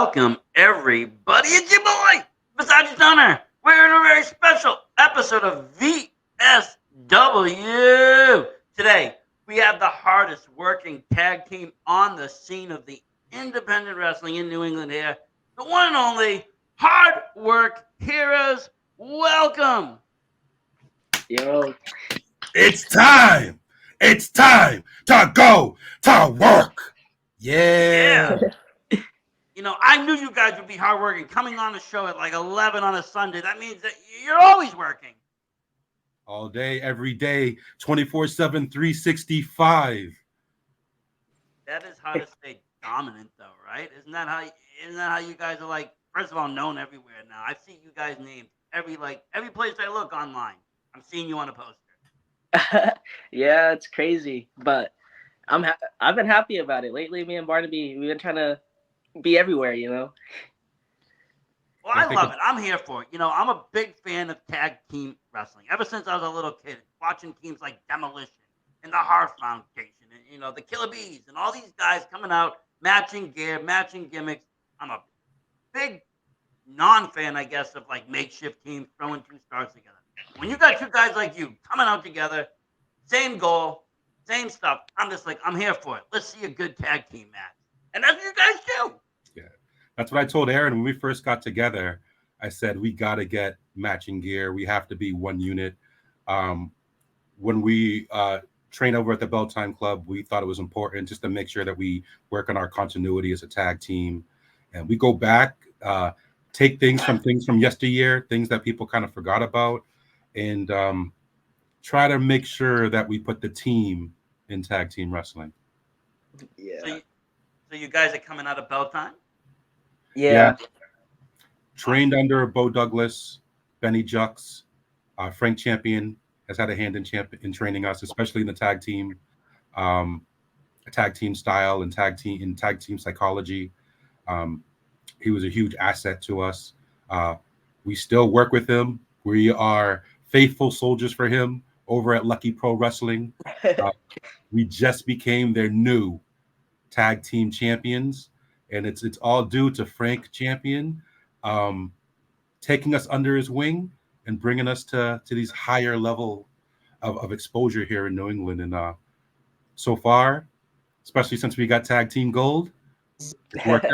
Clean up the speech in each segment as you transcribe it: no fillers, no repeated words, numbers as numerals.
Welcome, everybody. It's your boy, Versace Stunner. We're in a very special episode of VSW. Today, we have the hardest working tag team on the scene of the independent wrestling in New England here. The one and only Hard Work Heroes. Welcome. Yo, It's time. It's time to go to work. Yeah. I knew you guys would be hardworking. Coming on the show at like 11 on a Sunday, that means that you're always working. All day, every day, 24/7, 365. That is how to stay dominant, though, right? Isn't that how you guys are like? First of all, known everywhere now. I see you guys named every place I look online. I'm seeing you on a poster. yeah, it's crazy, but I've been happy about it lately. Me and Barnaby, we've been trying to be everywhere, Well, I love it. I'm here for it. I'm a big fan of tag team wrestling. Ever since I was a little kid, watching teams like Demolition and the Heart Foundation, and the Killer Bees, and all these guys coming out, matching gear, matching gimmicks. I'm a big non-fan, I guess, of like makeshift teams throwing two stars together. When you got two guys like you coming out together, same goal, same stuff, I'm just like, I'm here for it. Let's see a good tag team match. And that's what you guys do. Yeah. That's what I told Aaron when we first got together. I said, we got to get matching gear. We have to be one unit. When we train over at the Bell Time Club, we thought it was important just to make sure that we work on our continuity as a tag team. And we go back, take things from yesteryear, things that people kind of forgot about, and try to make sure that we put the team in tag team wrestling. Yeah. So you guys are coming out of Bell Time? Yeah. Trained under Bo Douglas, Benny Jux, Frank Champion has had a hand in training us, especially in the tag team style and tag team psychology. He was a huge asset to us. We still work with him. We are faithful soldiers for him over at Lucky Pro Wrestling. We just became their new tag team champions, and it's all due to Frank Champion taking us under his wing and bringing us to these higher level of exposure here in New England. And so far, especially since we got tag team gold, it's worked out.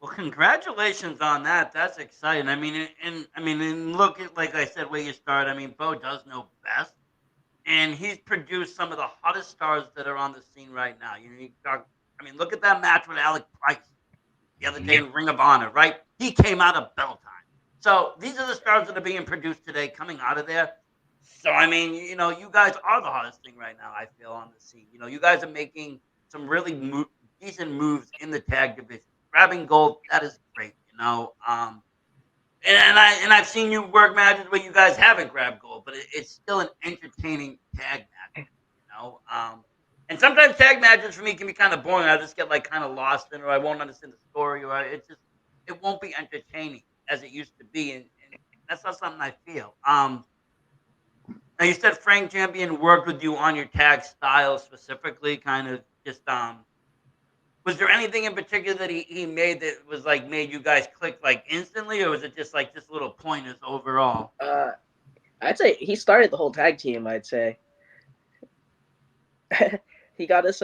Well, congratulations on that. That's exciting. And look at, like I said, where you start. Bo does know best, and he's produced some of the hottest stars that are on the scene right now. Look at that match with Alec Price the other day in Ring of Honor, right? He came out of Bell Time. So these are the stars that are being produced today, coming out of there. So you guys are the hottest thing right now. I feel on the scene. You guys are making some really decent moves in the tag division. Grabbing gold, that is great, And I've seen you work matches where you guys haven't grabbed gold, but it's still an entertaining tag match, And sometimes tag matches for me can be kind of boring. I just get like kind of lost in, or I won't understand the story, or it won't be entertaining as it used to be, and that's not something I feel. Now you said Frank Champion worked with you on your tag style specifically, kind of just was there anything in particular that he made that was like made you guys click like instantly, or was it just like just little pointers overall? I'd say he started the whole tag team. I'd say he got us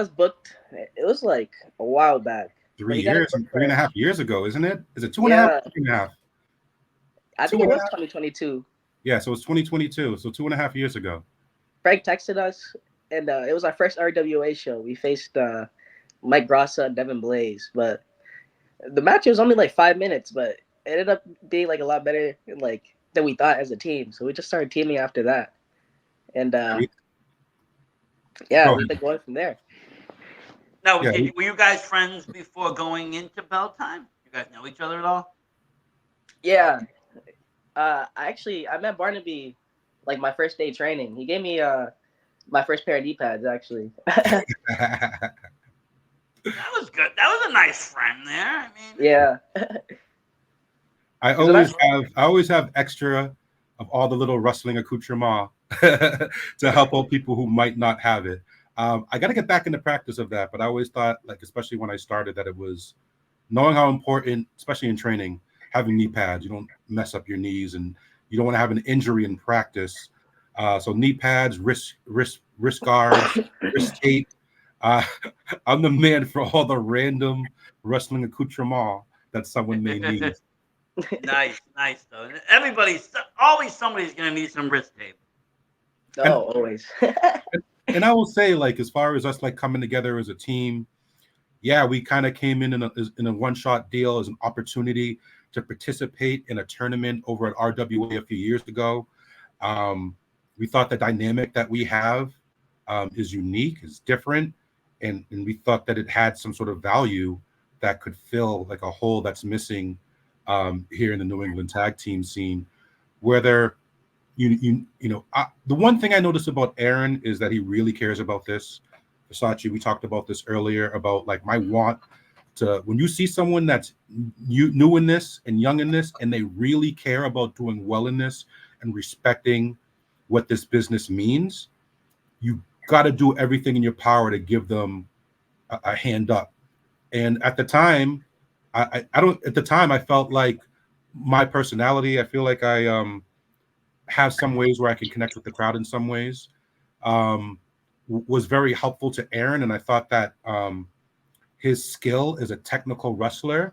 booked. It was like a while back. 3.5 years ago, isn't it? Is it 2.5? 2.5. I think it was 2022. Yeah, so it's 2022. So 2.5 years ago. Frank texted us, and it was our first RWA show. We faced Mike Grassa and Devin Blaze, but the match was only like 5 minutes, but it ended up being like a lot better than we thought as a team. So we just started teaming after that, and we've been going from there. Now, were you guys friends before going into Bell Time? You guys know each other at all? Yeah. I met Barnaby like my first day training. He gave me my first pair of knee pads, actually. That was good. That was a nice friend there. Yeah. I always have extra of all the little wrestling accoutrement to help out people who might not have it. I got to get back into practice of that, but I always thought, like, especially when I started, that it was knowing how important, especially in training, having knee pads. You don't mess up your knees, and you don't want to have an injury in practice. So knee pads, wrist guards, wrist tape. Uh, I'm the man for all the random wrestling accoutrement that someone may need. Nice, nice though. Everybody's always somebody's gonna need some wrist tape. And Oh, always. and I will say, like, as far as us like coming together as a team, yeah, we kind of came in a one shot deal as an opportunity to participate in a tournament over at RWA a few years ago. Um, we thought the dynamic that we have is unique, is different, and we thought that it had some sort of value that could fill like a hole that's missing here in the New England tag team scene. Whether the one thing I noticed about Aaron is that he really cares about this. Versace, we talked about this earlier about like my want to when you see someone that's new in this and young in this, and they really care about doing well in this and respecting what this business means, you got to do everything in your power to give them a hand up. And at the time, I don't. At the time, I felt like my personality. I feel like I have some ways where I can connect with the crowd in some ways. Um, was very helpful to Aaron, and I thought that his skill as a technical wrestler,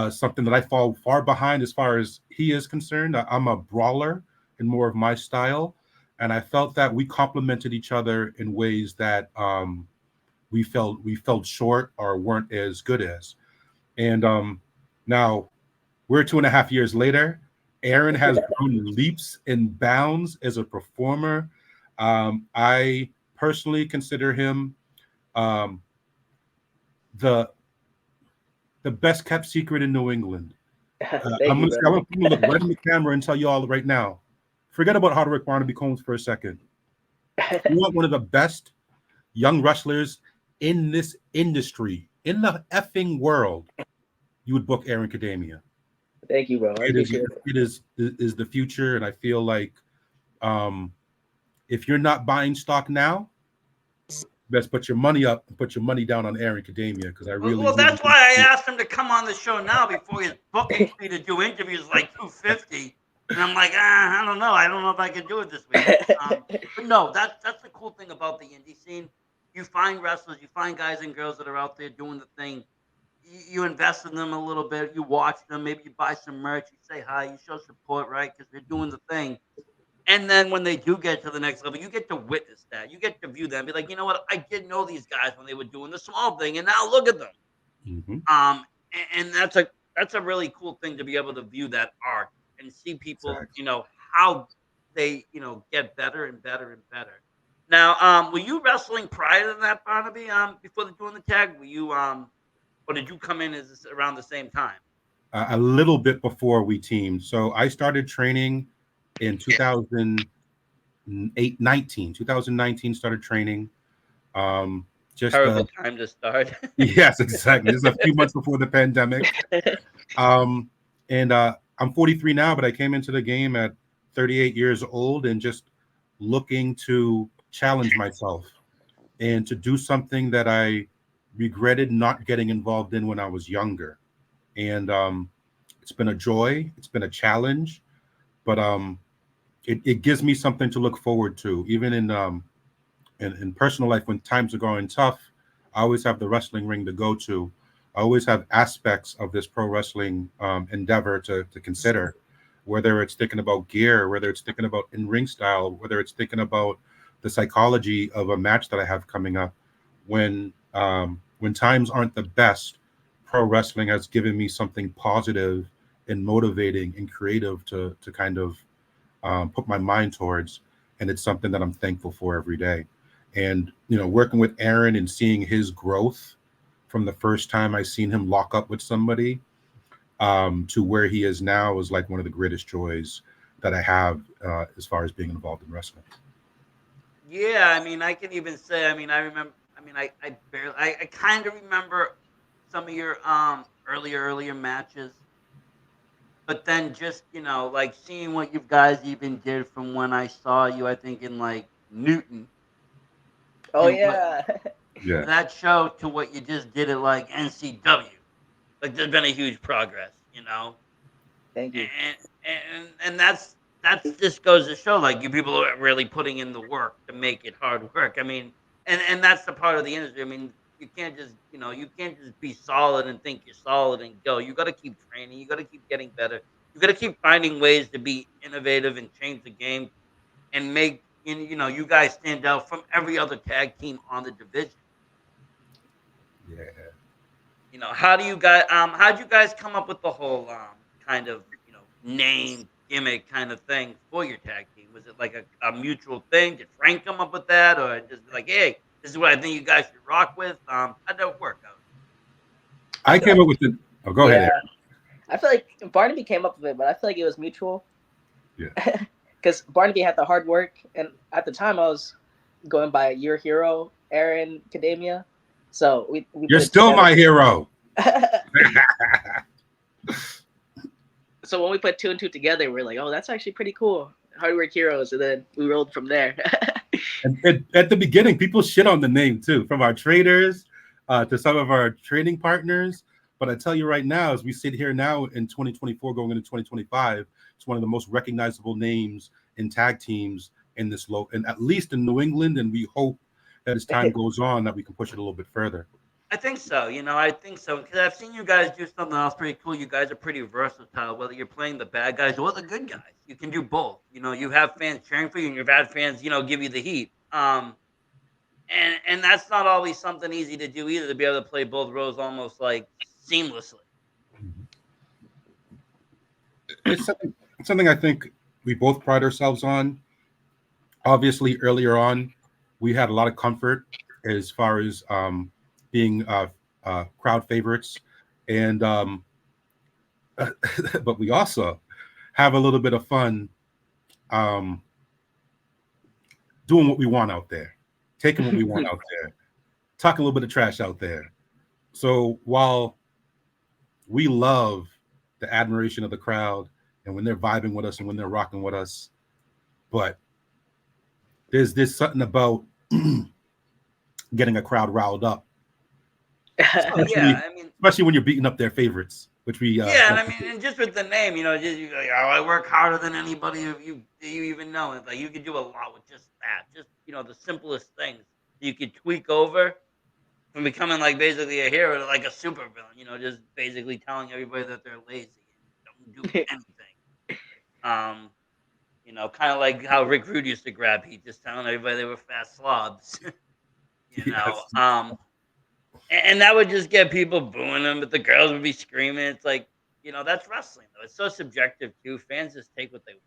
something that I fall far behind as far as he is concerned. I'm a brawler in more of my style, and I felt that we complemented each other in ways that we felt short or weren't as good as. And now we're 2.5 years later. Aaron has grown leaps and bounds as a performer. I personally consider him um, the the best kept secret in New England. Thank you, I'm bro. gonna look right in the camera and tell you all right now. Forget about Hardwick Barnaby Combs for a second. You want one of the best young wrestlers in this industry, in the effing world, you would book Aaron Cadamia. Thank you, bro. I It is appreciate it. it is the future, and I feel like um, if you're not buying stock now, best put your money up and put your money down on Aaron Cadamia because I really, Well, really that's do why I see it. asked him to come on the show now before his booking fee to do interviews is like 250, and I'm like, I don't know, I don't know if I can do it this week. But no, that's the cool thing about the indie scene. You find wrestlers, you find guys and girls that are out there doing the thing. You invest in them a little bit. You watch them. Maybe you buy some merch. You say hi. You show support, right? Because they're doing the thing. And then when they do get to the next level, you get to witness that. You get to view them. Be like, you know what? I didn't know these guys when they were doing the small thing, and now look at them. Mhm. And that's a really cool thing to be able to view that art and see people, Exactly. how they, get better and better and better. Now, were you wrestling prior to that, Barnaby? Before doing the tag, were you or did you come in as around the same time? A little bit before we teamed. So I started training in 2019 started training. Um, just Terrible time to start. yes, exactly. This is a few months before the pandemic. Um, and I'm 43 now, but I came into the game at 38 years old and just looking to challenge myself and to do something that I regretted not getting involved in when I was younger. And it's been a joy, it's been a challenge, but it gives me something to look forward to, even in personal life when times are going tough. I always have the wrestling ring to go to. I always have aspects of this pro wrestling endeavor to consider, whether it's thinking about gear, whether it's thinking about in ring style, whether it's thinking about the psychology of a match that I have coming up. When times aren't the best, pro wrestling has given me something positive and motivating and creative to kind of put my mind towards, and it's something that I'm thankful for every day. And working with Aaron and seeing his growth from the first time I seen him lock up with somebody to where he is now is like one of the greatest joys that I have as far as being involved in wrestling. Yeah, I mean, I can even say, I mean, I remember, I mean, I barely, I kind of remember some of your earlier matches, but then just like seeing what you guys even did from when I saw you, I think in like Newton, Oh to what yeah. Yeah. that show to what you just did at like NCW. Like there's been a huge progress, you know, Thank you. and that's just goes to show like you people are really putting in the work to make it hard work. I mean, and that's the part of the industry. I mean, you can't just you can't just be solid and think you're solid and go. You got to keep training. You got to keep getting better. You got to keep finding ways to be innovative and change the game and make you guys stand out from every other tag team on the division. Yeah. How'd you guys come up with the whole kind of name gimmick kind of thing for your tag team? Was it like a mutual thing? Did Frank come up with that, or just be like, hey, this is what I think you guys should rock with? How'd that work out? I I feel came like up with the. Oh, go ahead, yeah. Aaron. I feel like Barnaby came up with it, but I feel like it was mutual Yeah. because Barnaby had the hard work, and at the time I was going by your hero, Aaron Academia. So we You're put it still together. my hero. So when we put two and two together, we're like, oh, that's actually pretty cool. Hard work heroes, and then we rolled from there. And at the beginning, people shit on the name too, from our traders to some of our trading partners. But I tell you right now, as we sit here now in 2024, going into 2025, it's one of the most recognizable names in tag teams in this low, and at least in New England. And we hope that as time goes on, that we can push it a little bit further. I think so. I think so because I've seen you guys do something else pretty cool. You guys are pretty versatile, whether you're playing the bad guys or the good guys. You can do both. You have fans cheering for you, and you've had fans, give you the heat. And that's not always something easy to do either. To be able to play both roles almost like seamlessly. It's something I think we both pride ourselves on. Obviously, earlier on, we had a lot of comfort as far as being crowd favorites, and but we also have a little bit of fun um, doing what we want out there, taking what we want out there, talking a little bit of trash out there. So while we love the admiration of the crowd and when they're vibing with us and when they're rocking with us, but there's something about getting a crowd riled up, Oh yeah, especially I mean, especially when you're beating up their favorites, which we yeah, and like I to mean, do. and just with the name, just you like, oh, I work harder than anybody of you even know. It's like you could do a lot with just that, just the simplest things you could tweak over from becoming like basically a hero to like a super villain. Just basically telling everybody that they're lazy and don't do anything. Um, kind of like how Rick Rude used to grab heat, just telling everybody they were fast slobs. you know, Yes. um, and that would just get people booing him, but the girls would be screaming. It's like, that's wrestling though. It's so subjective too. Fans just take what they want.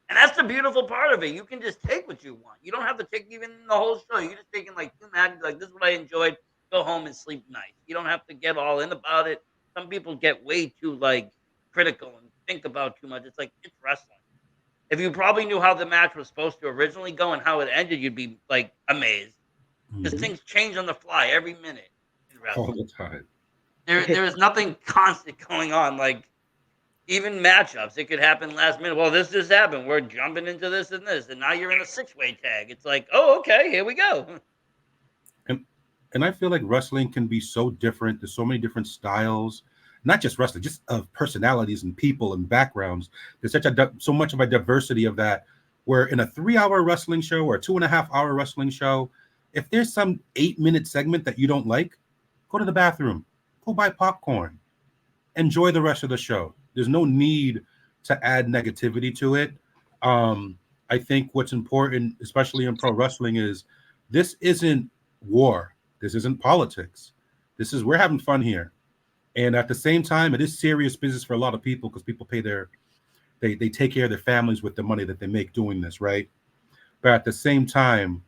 And that's the beautiful part of it. You can just take what you want. You don't have to take even the whole show. You just taking like 2 matches, like this is what I enjoyed. Go home and sleep nice. You don't have to get all in about it. Some people get way too like critical and think about too much. It's like it's wrestling. If you probably knew how the match was supposed to originally go and how it ended, you'd be like amazed because Mhm. things change on the fly every minute in All wrestling. the time. There is nothing constant going on. Like even matchups, it could happen last minute. Well, this just happened. We're jumping into this and this, and now you're in a six-way tag. It's like, oh, okay, here we go. and and I feel like wrestling can be so different. There's so many different styles, not just wrestling, just of personalities and people and backgrounds. There's so much of a diversity of that. Where in a 3 hour wrestling show or a 2.5 hour wrestling show, if there's some 8 minute segment that you don't like, go to the bathroom, go buy popcorn, enjoy the rest of the show. There's no need to add negativity to it. I think what's important, especially in pro wrestling, is this isn't war. This isn't politics. This is we're having fun here. And at the same time, it is serious business for a lot of people because people pay they take care of their families with the money that they make doing this, right? But at the same time,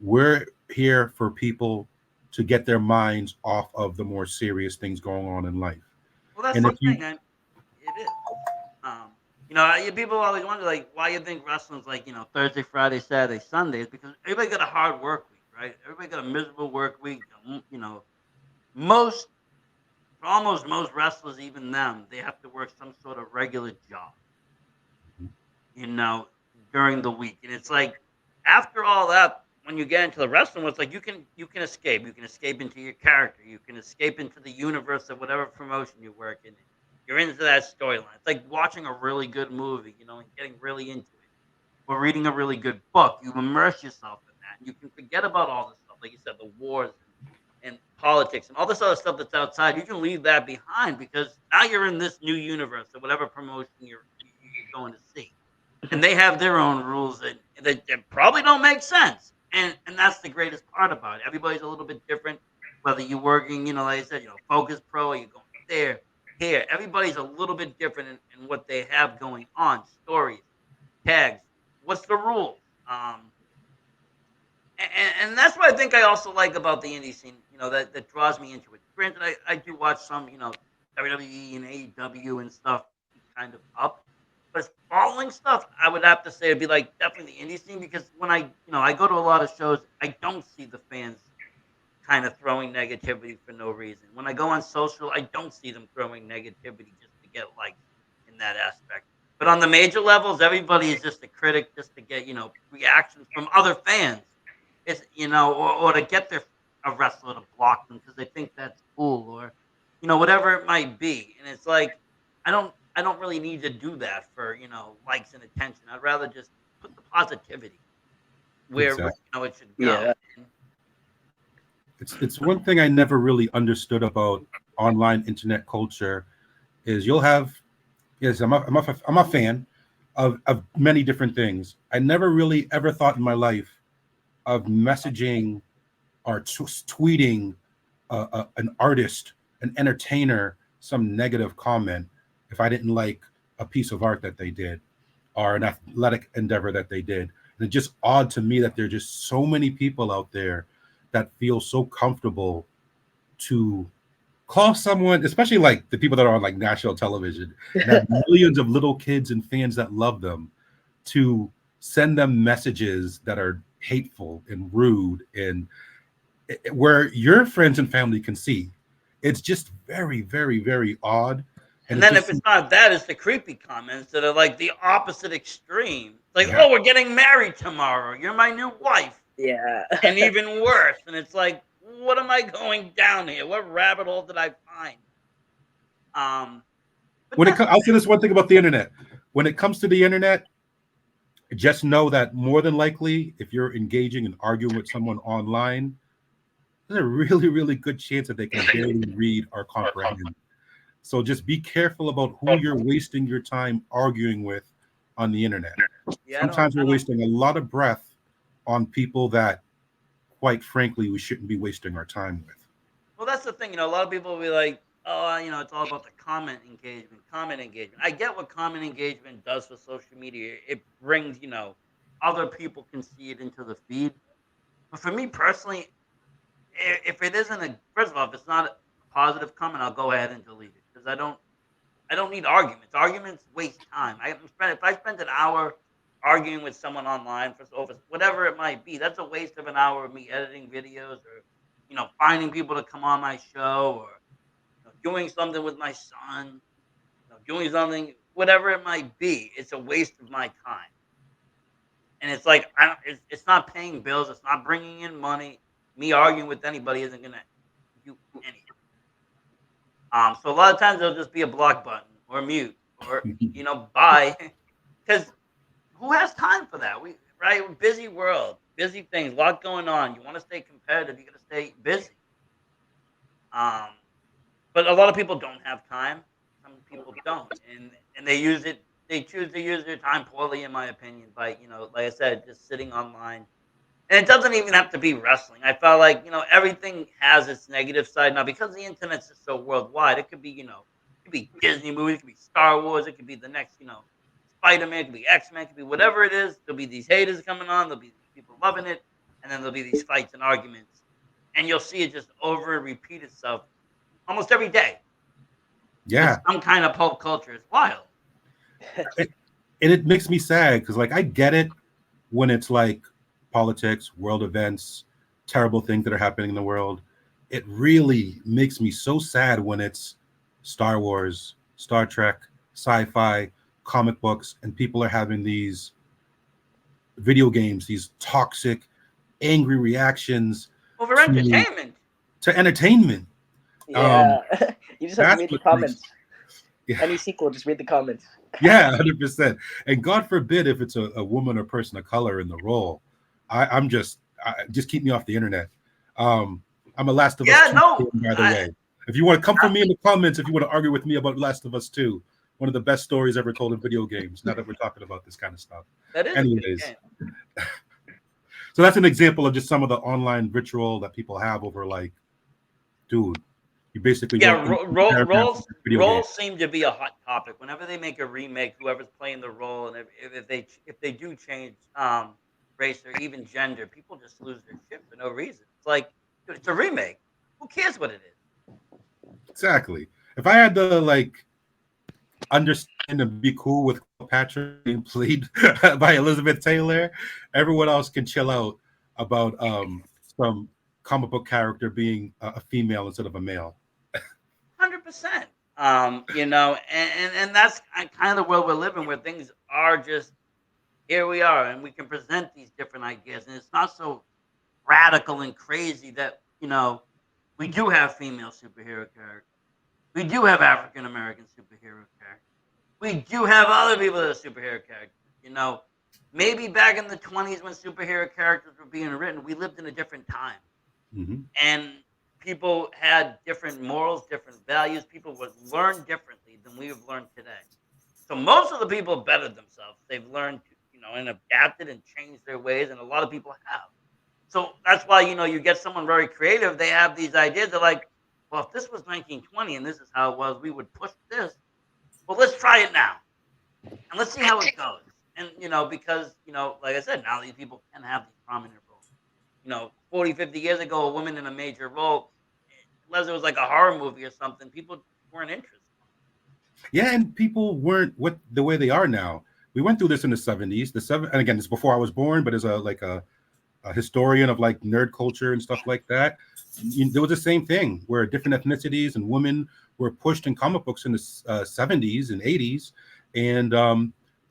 we're here for people to get their minds off of the more serious things going on in life. Well, that's And the if you thing. It is. Um, people always wonder like why you think wrestling's like Thursday, Friday, Saturday, Sunday is because everybody got a hard work week, right? Everybody got a miserable work week. Most almost most wrestlers, even them, they have to work some sort of regular job, you know, during the week. And it's like after all that, when you get into the wrestling, it's like you can escape. You can escape into your character. You can escape into the universe of whatever promotion you work in. You're into that storyline. It's like watching a really good movie, and getting really into it, or reading a really good book. You immerse yourself in that. And you can forget about all this stuff, like you said, the wars and politics and all this other stuff that's outside. You can leave that behind because now you're in this new universe of whatever promotion you're going to see, and they have their own rules that probably don't make sense. And that's the greatest part about it. Everybody's a little bit different. Whether you're working, like I said, Focus Pro, or you're going there, here. Everybody's a little bit different in what they have going on. Stories, tags. What's the rules? And that's what I think I also like about the indie scene. That draws me into it. Granted, I do watch some, WWE and AEW and stuff, kind of up. But following stuff, I would have to say it'd be like definitely the indie scene, because when I go to a lot of shows, I don't see the fans kind of throwing negativity for no reason. When I go on social, I don't see them throwing negativity just to get likes in that aspect. But on the major levels, everybody is just a critic just to get, reactions from other fans. It's, or to get a wrestler to block them because they think that's cool, or, whatever it might be. And it's like, I don't really need to do that for, likes and attention. I'd rather just put the positivity where Exactly. it should go. Yeah. And It's one thing I never really understood about online internet culture is you'll have, yes, I'm a fan of many different things. I never really ever thought in my life of messaging or tweeting an artist, an entertainer, some negative comment if I didn't like a piece of art that they did or an athletic endeavor that they did. And it's just odd to me that there are just so many people out there that feel so comfortable to call someone, especially like the people that are on like national television and have millions of little kids and fans that love them, to send them messages that are hateful and rude and where your friends and family can see. It's just very, very, very odd. And And it then just, if it's not that, it's the creepy comments that are like the opposite extreme. Like, yeah. oh, we're getting married tomorrow. You're my new wife. Yeah. And even worse. And it's like, what am I going down here? What rabbit hole did I find? Um, but When it that's comes, I'll say this one thing about the internet. When it comes to the internet, just know that more than likely, if you're engaging and arguing with someone online, there's a really, really good chance that they can barely read or comprehend. So just be careful about who you're wasting your time arguing with on the internet. yeah, Sometimes I we're don't. wasting a lot of breath on people that, quite frankly, we shouldn't be wasting our time with. Well, that's the thing. A lot of people will be like, oh, it's all about the comment engagement, comment engagement. I get what comment engagement does for social media. It brings, other people can see it into the feed. But for me personally, if it isn't first of all, if it's not a positive comment, I'll go ahead and delete it because I don't need arguments. Arguments waste time. If I spend an hour arguing with someone online for over whatever it might be, that's a waste of an hour of me editing videos, or finding people to come on my show, or doing something with my son, doing something, whatever it might be. It's a waste of my time, and it's like I don't. It's not paying bills. It's not bringing in money. Me arguing with anybody isn't gonna do anything. So a lot of times there'll just be a block button or mute or bye, because who has time for that? Right, busy world, busy things, a lot going on. You want to stay competitive, you got to stay busy. Um, but a lot of people don't have time. Some people don't, and they use it. They choose to use their time poorly, in my opinion. By like I said, just sitting online. And it doesn't even have to be wrestling. I felt like, everything has its negative side now because the internet's just so worldwide. It could be, it could be Disney movies, it could be Star Wars, it could be the next, Spider Man, it could be X Men, it could be whatever it is. There'll be these haters coming on, there'll be people loving it, and then there'll be these fights and arguments. And you'll see it just over and repeat itself almost every day with Yeah. some kind of pop culture. It's wild. It, and it makes me sad because, like, I get it when it's like politics, world events, terrible things that are happening in the world. It really makes me so sad when it's Star Wars, Star Trek, sci-fi, comic books, and people are having these video games, these toxic, angry reactions Over to entertainment. entertainment. Um, Yeah, you just have to that's read the what makes, comments. yeah, Any sequel, just read the comments. yeah, 100%. And God forbid if it's a woman or person of color in the role. I'm just keep me off the internet. Um, I'm a Last of Us Yeah, 2 fan, no, by the way. If you want to come for me in the comments, if you want to argue with me about Last of Us 2, one of the best stories ever told in video games, now that we're talking about this kind of stuff. that is a good Anyways, game. so that's an example of just some of the online ritual that people have over, like, dude, you basically Yeah, wrote paragraphs in roles a video game. seem to be a hot topic. Whenever they make a remake, whoever's playing the role, and if they do change race or even gender, people just lose their shit for no reason. It's like, dude, it's a remake. Who cares what it is? Exactly. If I had to, like, understand and be cool with Cleopatra being played by Elizabeth Taylor, everyone else can chill out about some comic book character being a female instead of a male. 100%. And that's kind of the world we're living, where things are just here we are, and we can present these different ideas, and it's not so radical and crazy that we do have female superhero characters. We do have African American superhero characters. We do have other people that are superhero characters. You know, Maybe back in the 20s when superhero characters were being written, we lived in a different time, Mm-hmm. and people had different morals, different values. People would learn differently than we have learned today. So most of the people bettered themselves. They've learned, and adapted and changed their ways, and a lot of people have. So that's why you get someone very creative. They have these ideas. They're like, well, if this was 1920 and this is how it was, we would push this. Well, let's try it now and let's see how it goes. And because like I said, now these people can have these prominent roles. 40, 50 years ago, a woman in a major role, unless it was like a horror movie or something, people weren't interested. Yeah, and people weren't what the way they are now. We went through this in the 70s. And again, it's before I was born, but as a historian of, like, nerd culture and stuff like that, there was the same thing where different ethnicities and women were pushed in comic books in the 70s and 80s, and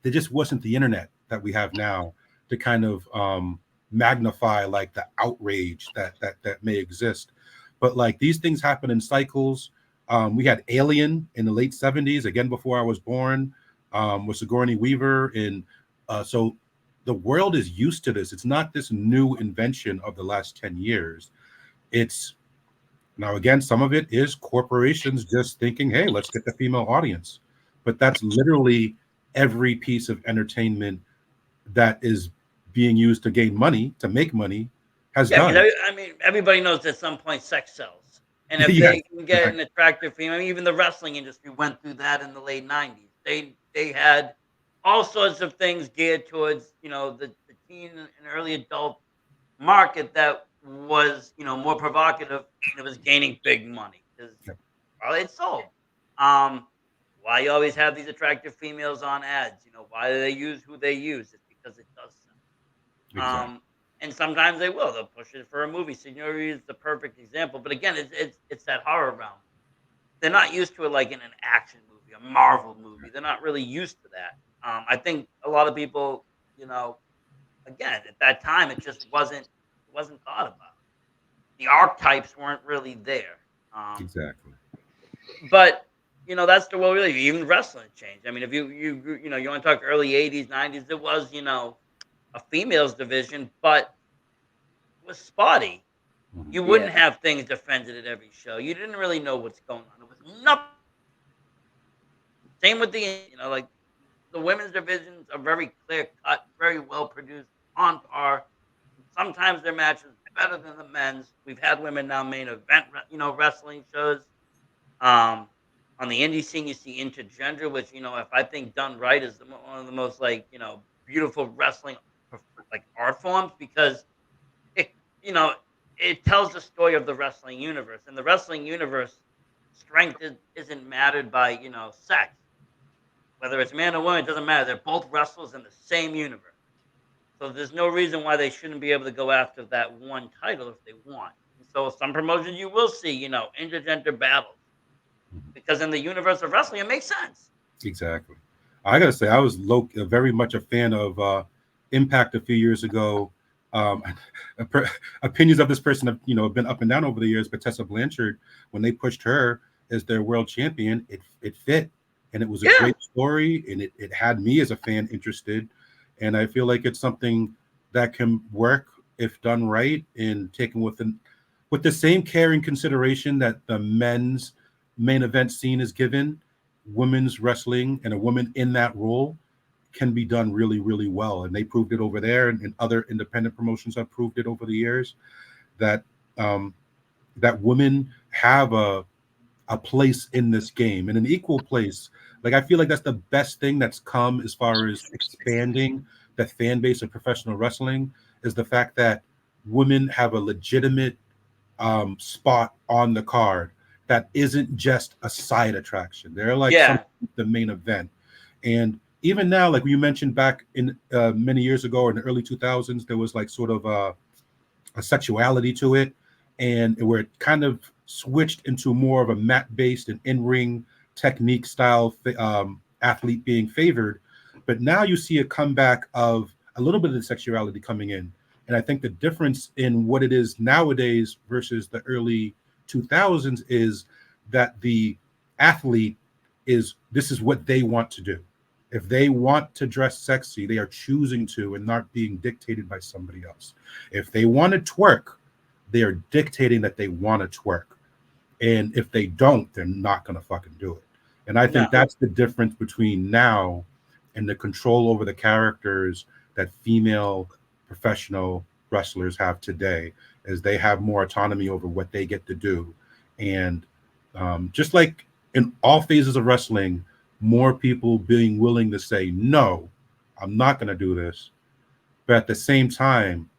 there just wasn't the internet that we have now to kind of magnify, like, the outrage that may exist. But, like, these things happen in cycles. We had Alien in the late 70s, again before I was born, with Sigourney Weaver, and so the world is used to this. It's not this new invention of the last 10 years. It's now, again, some of it is corporations just thinking, hey, let's get the female audience. But that's literally every piece of entertainment that is being used to gain money, to make money, has Yeah, because done. everybody knows at some point sex sells, and if Yes, they can get an attractive female, even the wrestling industry went through that in the late '90s. They had all sorts of things geared towards the teen and early adult market that was more provocative, and it was gaining big money because well, it sold. Um, why you always have these attractive females on ads? Why do they use who they use? It's because it does sell. exactly. And sometimes they will. They'll push it for a movie. Seniority is the perfect example. But again, it's that horror realm. They're not used to it like in an action movie, a Marvel movie. They're not really used to that. I think a lot of people, again, at that time, it wasn't thought about. The archetypes weren't really there. Um, Exactly. but that's the world. Really, even wrestling changed. I mean, if you want to talk early '80s, '90s, there was a females division, but it was spotty. Mhm. You Yeah, wouldn't have things defended at every show. You didn't really know what's going on. It was nothing. Same with like the women's divisions are very clear cut, very well produced, on par. Sometimes their matches better than the men's. We've had women now main event, wrestling shows. Um, on the indie scene, you see intergender, which if I think done right, is one of the most like beautiful wrestling like art forms because it you know it tells the story of the wrestling universe, and the wrestling universe strength isn't mattered by sex, whether it's man or woman. It doesn't matter. They're both wrestlers in the same universe, so there's no reason why they shouldn't be able to go after that one title if they want. And so some promotions you will see intergender battles Mhm. because in the universe of wrestling it makes sense. Exactly. I gotta say, I was very much a fan of Impact a few years ago. um, opinions of this person have been up and down over the years. But Tessa Blanchard, when they pushed her as their world champion, it fit, and it was a Yeah, great story, and it had me as a fan interested, and I feel like it's something that can work if done right and taken with the same care and consideration that the men's main event scene is given. Women's wrestling and a woman in that role can be done really, really well. And they proved it over there, and other independent promotions have proved it over the years that um, that women have a place in this game and an equal place. Like I feel like that's the best thing that's come as far as expanding the fan base of professional wrestling is the fact that women have a legitimate spot on the card that isn't just a side attraction. They're like some yeah, the main event. And even now, like you mentioned back in many years ago in the early 2000s, there was like sort of a sexuality to it, and where it kind of switched into more of a mat based and in ring technique style athlete being favored. But now you see a comeback of a little bit of the sexuality coming in. And I think the difference in what it is nowadays versus the early 2000s is that the athlete is this is what they want to do. If they want to dress sexy, they are choosing to and not being dictated by somebody else. If they want to twerk, they are dictating that they want to twerk. And if they don't, they're not going to fucking do it. And I think no, that's the difference between now and the control over the characters that female professional wrestlers have today, is they have more autonomy over what they get to do. And just like in all phases of wrestling, more people being willing to say, no, I'm not going to do this. But at the same time,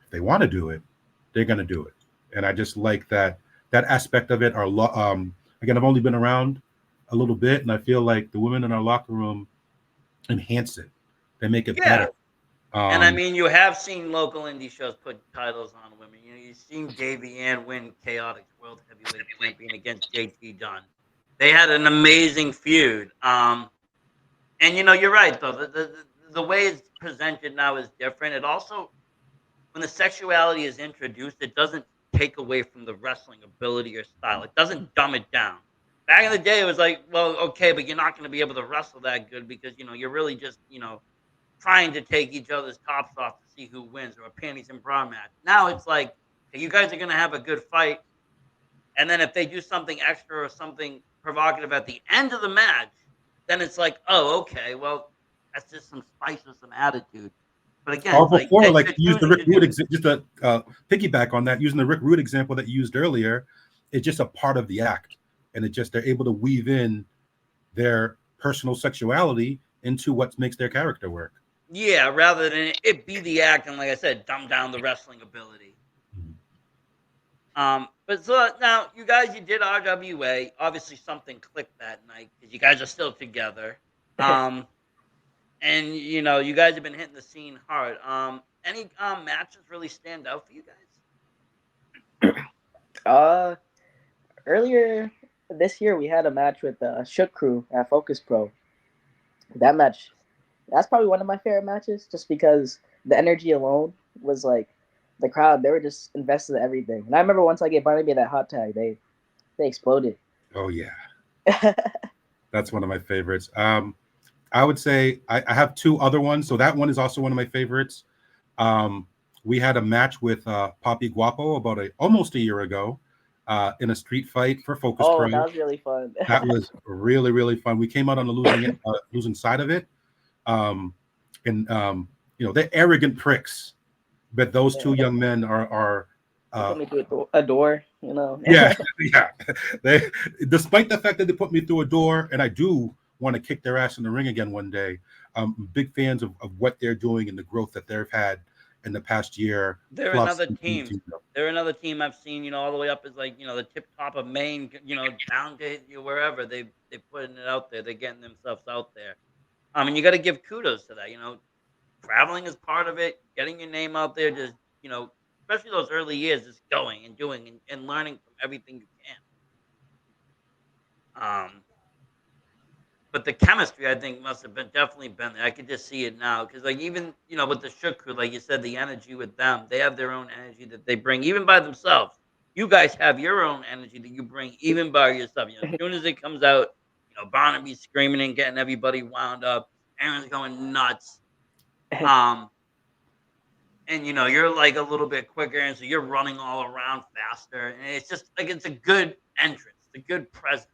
if they want to do it, they're going to do it. And I just like that aspect of it. Again, I've only been around a little bit, and I feel like the women in our locker room enhance it. They make it yeah. better. And I Um, mean, you have seen local indie shows put titles on women. You know, you've seen Davey Ann win Chaotic's World Heavyweight Champion against JT Dunn. They had an amazing feud. And you know, you're right though. The way it's presented now is different. It also, when the sexuality is introduced, it doesn't take away from the wrestling ability or style. It doesn't dumb it down. Back in the day, it was like, well, okay, but you're not going to be able to wrestle that good because you're really just trying to take each other's tops off to see who wins, or a panties and bra match. Now it's like, hey, you guys are going to have a good fight, and then if they do something extra or something provocative at the end of the match, then it's like, oh, okay, well, that's just some spice or some attitude. But again, or it's like before, they're like use the choosing Rick to Rude do it. just to piggyback on that, using the Rick Rude example that you used earlier, it's just a part of the act, and it just they're able to weave in their personal sexuality into what makes their character work. Yeah, rather than it be the act and, like I said, dumb down the wrestling ability. But so now you did RWA. Obviously, something clicked that night because you guys are still together. Um, and you guys have been hitting the scene hard. Any matches really stand out for you guys? Uh, Earlier this year we had a match with Shook Crew at Focus Pro. That match, that's probably one of my favorite matches, just because the energy alone was like the crowd. They were just invested in everything. And I remember once I gave Barnaby that hot tag, they exploded. Oh yeah, that's one of my favorites. I would say I have two other ones. So that one is also one of my favorites. Um, we had a match with Poppy Guapo about almost a year ago in a street fight for Focus Oh, Pro. that was really fun. That was really, really fun. We came out on the losing side of it. Um, and they're arrogant pricks, but those two Yeah, young men are they uh, put me through a door. yeah, yeah. They, despite the fact that they put me through a door, and I do want to kick their ass in the ring again one day. Big fans of what they're doing and the growth that they've had in the past year They're plus. another team. They're another team I've seen. All the way up as like the tip top of Maine. Down to wherever they putting it out there. They're getting themselves out there. And you got to give kudos to that. Traveling is part of it. Getting your name out there, just especially those early years, just going and doing and learning from everything you can. Um, but the chemistry I think must have been definitely been there. I could just see it now because like even with the Shook crew, like you said, the energy with them, they have their own energy that they bring even by themselves. You guys have your own energy that you bring even by yourself. As soon as it comes out, Barnaby's screaming and getting everybody wound up. Aaron's going nuts. Um, and you're like a little bit quicker, and so you're running all around faster, and it's just like it's a good entrance, it's a good presence.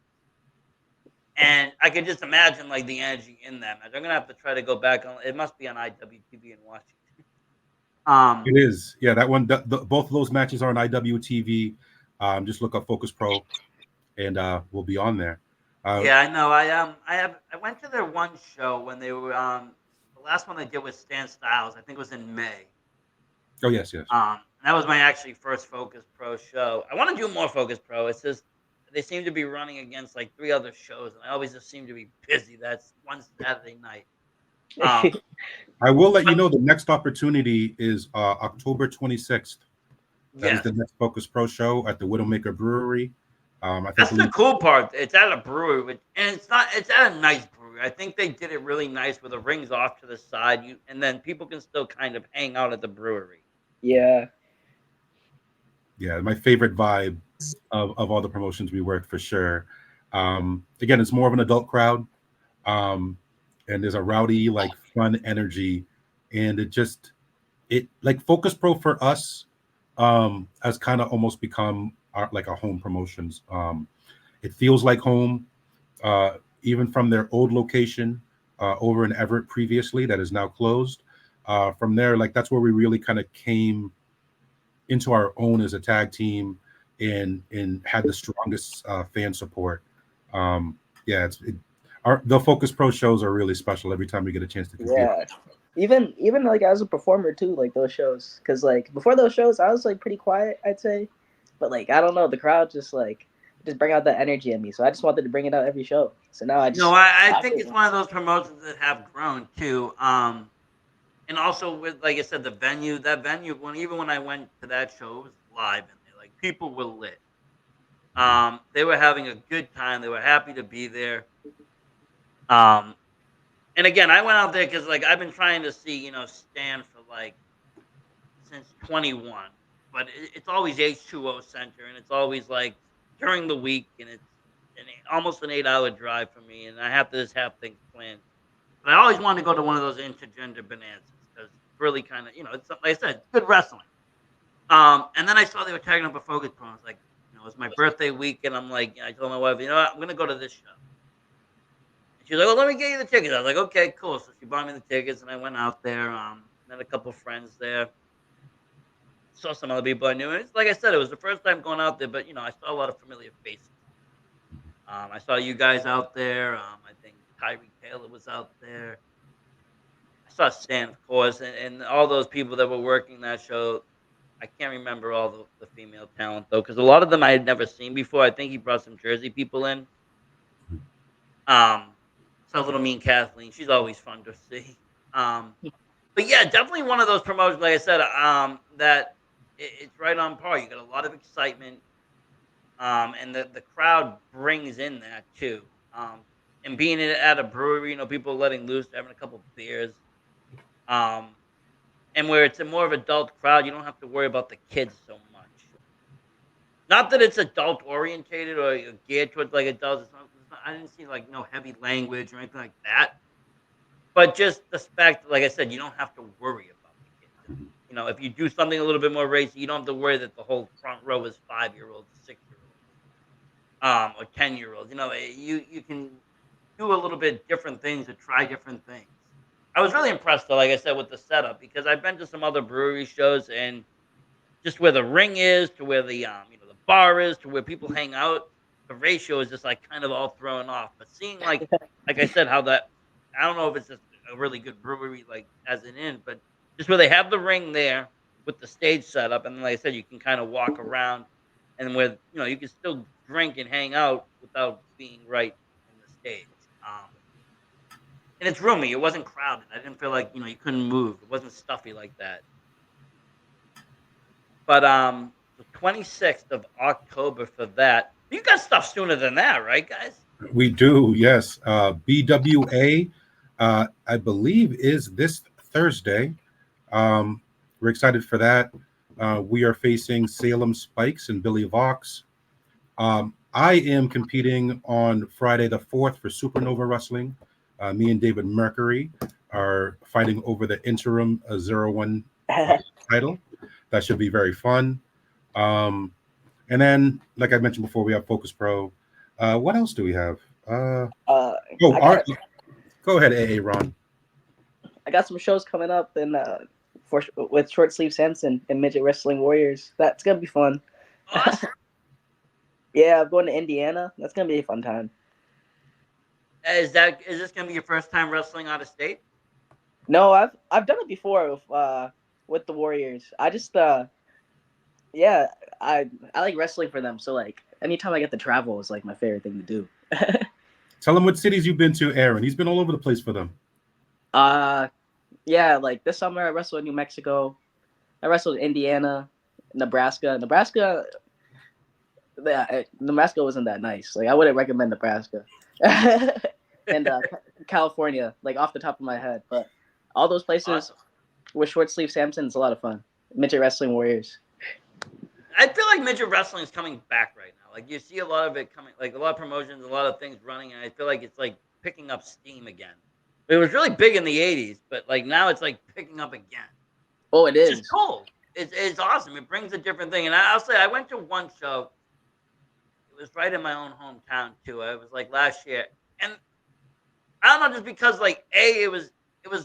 And I could just imagine like the energy in that match. I'm gonna have to try to go back on. It must be on IWTV and watch it. It is. Yeah, that one. Both of those matches are on IWTV. Just look up Focus Pro, and we'll be on there. Yeah, I know. I went to their one show when they were the last one they did was Stan Styles. I think it was in May. Oh yes, yes. And that was my actually first Focus Pro show. I want to do more Focus Pro. It's just they seem to be running against like three other shows, and I always just seem to be busy. That's one Saturday night. Um, I will let you but know the next opportunity is October 26th. That is yes, the next Focus Pro show at the Widowmaker Brewery. I think that's the believe. cool part. It's at a brewery, and it's not. It's at a nice brewery. I think they did it really nice, where the rings off to the side, and then people can still kind of hang out at the brewery. Yeah. Yeah, my favorite vibe of all the promotions we worked for sure. Again, it's more of an adult crowd, and there's a rowdy, like fun energy, and it like Focus Pro for us has kind of almost become like a home promotions. It feels like home, even from their old location over in Everett previously, that is now closed. From there, like that's where we really kind of came into our own as a tag team and had the strongest fan support. Yeah, the Focus Pro shows are really special every time we get a chance to compete. Yeah. Even like as a performer too, like those shows, because like before those shows, I was like pretty quiet, I'd say, but like I don't know, the crowd just bring out that energy in me, so I just wanted to bring it out every show. So now I No, just I have think to. it's one of those promotions that have grown too. And also with like I said, the venue, that venue, when I went to that show, it was live in there. Like people were lit. They were having a good time. They were happy to be there. Um, and again, I went out there because like I've been trying to see Stan for like since 21, but it's always H2O Center, and it's always like during the week, and it's almost an 8-hour drive for me, and I have to just have things planned. But I always wanted to go to one of those intergender bonanzas because it's really kind of it's like I said, good wrestling. And then I saw they were tagging up a Focus Pro. I was like, it was my birthday week, and I'm like, I told my wife, what, I'm gonna go to this show. And she's like, "Well, let me get you the tickets." I was like, "Okay, cool." So she bought me the tickets, and I went out there. Met a couple friends there. Saw some other people I knew. And it's like I said, it was the first time going out there, but I saw a lot of familiar faces. I saw you guys out there. I think Tyree Taylor was out there. I saw Stan, of course, and all those people that were working that show. I can't remember all the female talent though, because a lot of them I had never seen before. I think he brought some Jersey people in. Um, so Little Mean Kathleen, she's always fun to see. Um, but yeah, definitely one of those promotions. Like I said, that it's right on par. You got a lot of excitement, and the crowd brings in that too. And being at a brewery, people letting loose, having a couple beers. Um, and where it's a more of adult crowd, you don't have to worry about the kids so much. Not that it's adult orientated or geared towards like adults. I didn't see like no heavy language or anything like that. But just the fact, like I said, you don't have to worry about the kids. If you do something a little bit more racy, you don't have to worry that the whole front row is 5-year-olds, 6-year-olds, or 10-year-olds. You can do a little bit different things to try different things. I was really impressed though, like I said, with the setup because I've been to some other brewery shows and just where the ring is to where the bar is to where people hang out, the ratio is just like kind of all thrown off. But seeing like I said, how that I don't know if it's just a really good brewery like as an inn, but just where they have the ring there with the stage set up, and then, like I said, you can kind of walk around, and where you can still drink and hang out without being right in the stage. And it's roomy. It wasn't crowded. I didn't feel like you couldn't move. It wasn't stuffy like that. But the 26th of October for that. You got stuff sooner than that, right, guys? We do, yes. BWA, I believe, is this Thursday. Um, we're excited for that. We are facing Salem Spikes and Billy Vox. I am competing on Friday the 4th for Supernova Wrestling. Me and David Mercury are fighting over the interim 01 uh, title. That should be very fun. Um, and then, like I mentioned before, we have Focus Pro. What else do we have? Uh, uh, oh, I got go ahead, AA Ron. I got some shows coming up in for with Short Sleeve Samson and Midget Wrestling Warriors. That's gonna be fun. Awesome. Yeah, I'm going to Indiana. That's gonna be a fun time. Is this gonna be your first time wrestling out of state? No, I've done it before with the Warriors. I just yeah, I like wrestling for them. So like anytime I get to travel is like my favorite thing to do. Tell him what cities you've been to, Aaron. He's been all over the place for them. uh yeah, like this summer I wrestled in New Mexico. I wrestled in Indiana, Nebraska. Nebraska wasn't that nice. Like I wouldn't recommend Nebraska. And California, like off the top of my head, but all those places Awesome. with Short Sleeve Samson is a lot of fun. Midget Wrestling Warriors. I feel like midget wrestling is coming back right now. Like you see a lot of it coming, like a lot of promotions, a lot of things running, and I feel like it's like picking up steam again. It was really big in the '80s, but like now it's like picking up again, Oh, it which is is. cool. It's awesome. It brings a different thing. And I'll say I went to one show. It was right in my own hometown too. I was like last year, and I don't know, just because like it was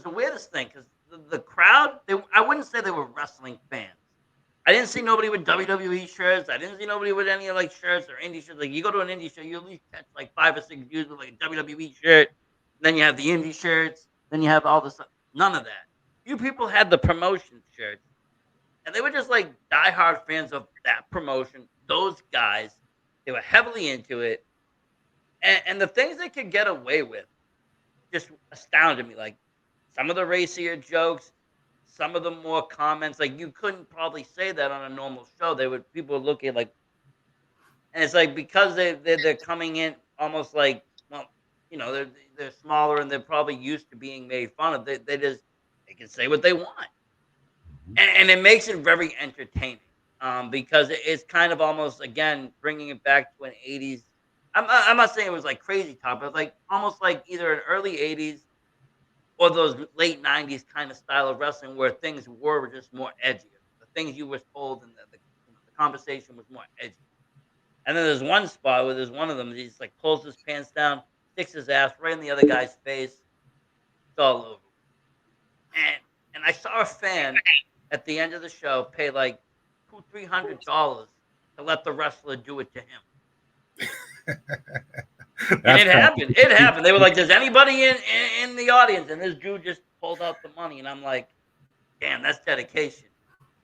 the weirdest thing because the crowd. I wouldn't say they were wrestling fans. I didn't see nobody with WWE shirts. I didn't see nobody with any like shirts or indie shirts. Like you go to an indie show, you at least catch like 5 or 6 dudes with like a WWE shirt. Then you have the indie shirts. Then you have all this. None of that. Few people had the promotion shirts, and they were just like diehard fans of that promotion. Those guys, they were heavily into it, and the things they could get away with just astounded me. Like some of the racier jokes, some of the more comments. Like you couldn't probably say that on a normal show. They would people would look at like, and it's like because they're coming in almost like well, they're smaller and they're probably used to being made fun of. They can say what they want, and it makes it very entertaining. Because it's kind of almost again bringing it back to an '80s. I'm not saying it was like crazy top, but like almost like either an early '80s or those late '90s kind of style of wrestling where things were just more edgier. The things you were told and the conversation was more edgy. And then there's one spot where there's one of them, he just like pulls his pants down, sticks his ass right in the other guy's face. It's all over. And I saw a fan at the end of the show pay like $200-300 to let the wrestler do it to him. And That's it kind happened. It happened. They were like, "Does anybody in the audience?" And this dude just pulled out the money, and I'm like, "Damn, that's dedication."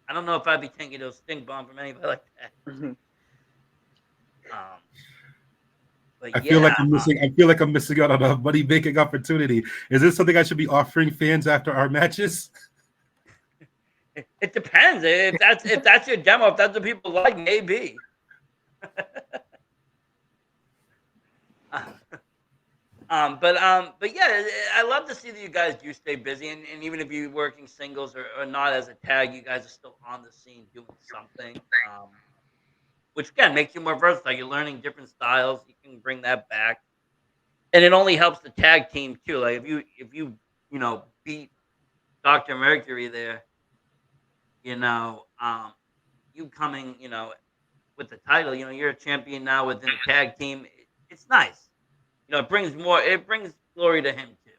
I don't know if I'd be taking those stink bomb from anybody like that. Mhm. Um, I but feel like yeah, I'm missing. I feel like I'm missing out on a money making opportunity. Is this something I should be offering fans after our matches? it depends. If that's your demo, if that's what people like, maybe. But yeah, I love to see that you guys do stay busy, and even if you're working singles or not as a tag, you guys are still on the scene doing something. Which again makes you more versatile. You're learning different styles. You can bring that back, and it only helps the tag team too. Like if you beat Doctor Mercury there, you know, you coming with the title, you're a champion now within the tag team. It's nice. It brings more. It brings glory to him too.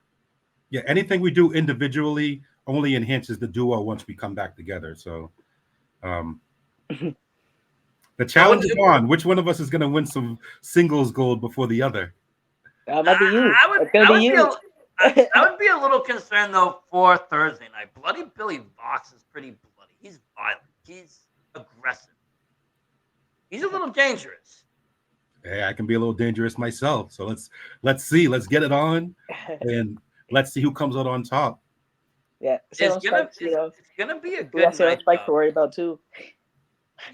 Yeah, anything we do individually only enhances the duo once we come back together. So um, the But challenge is on. Which one of us is going to win some singles gold before the other? That might be you. I would It's gonna I be would be you. I would be a little concerned though for Thursday night. Bloody Billy Vox is pretty bloody. He's violent. He's aggressive. He's a little dangerous. Hey, I can be a little dangerous myself. So let's see. Let's get it on, and let's see who comes out on top. Yeah, It's Salem gonna Spikes. it's gonna be a We good got Salem night Spikes to though. worry about too.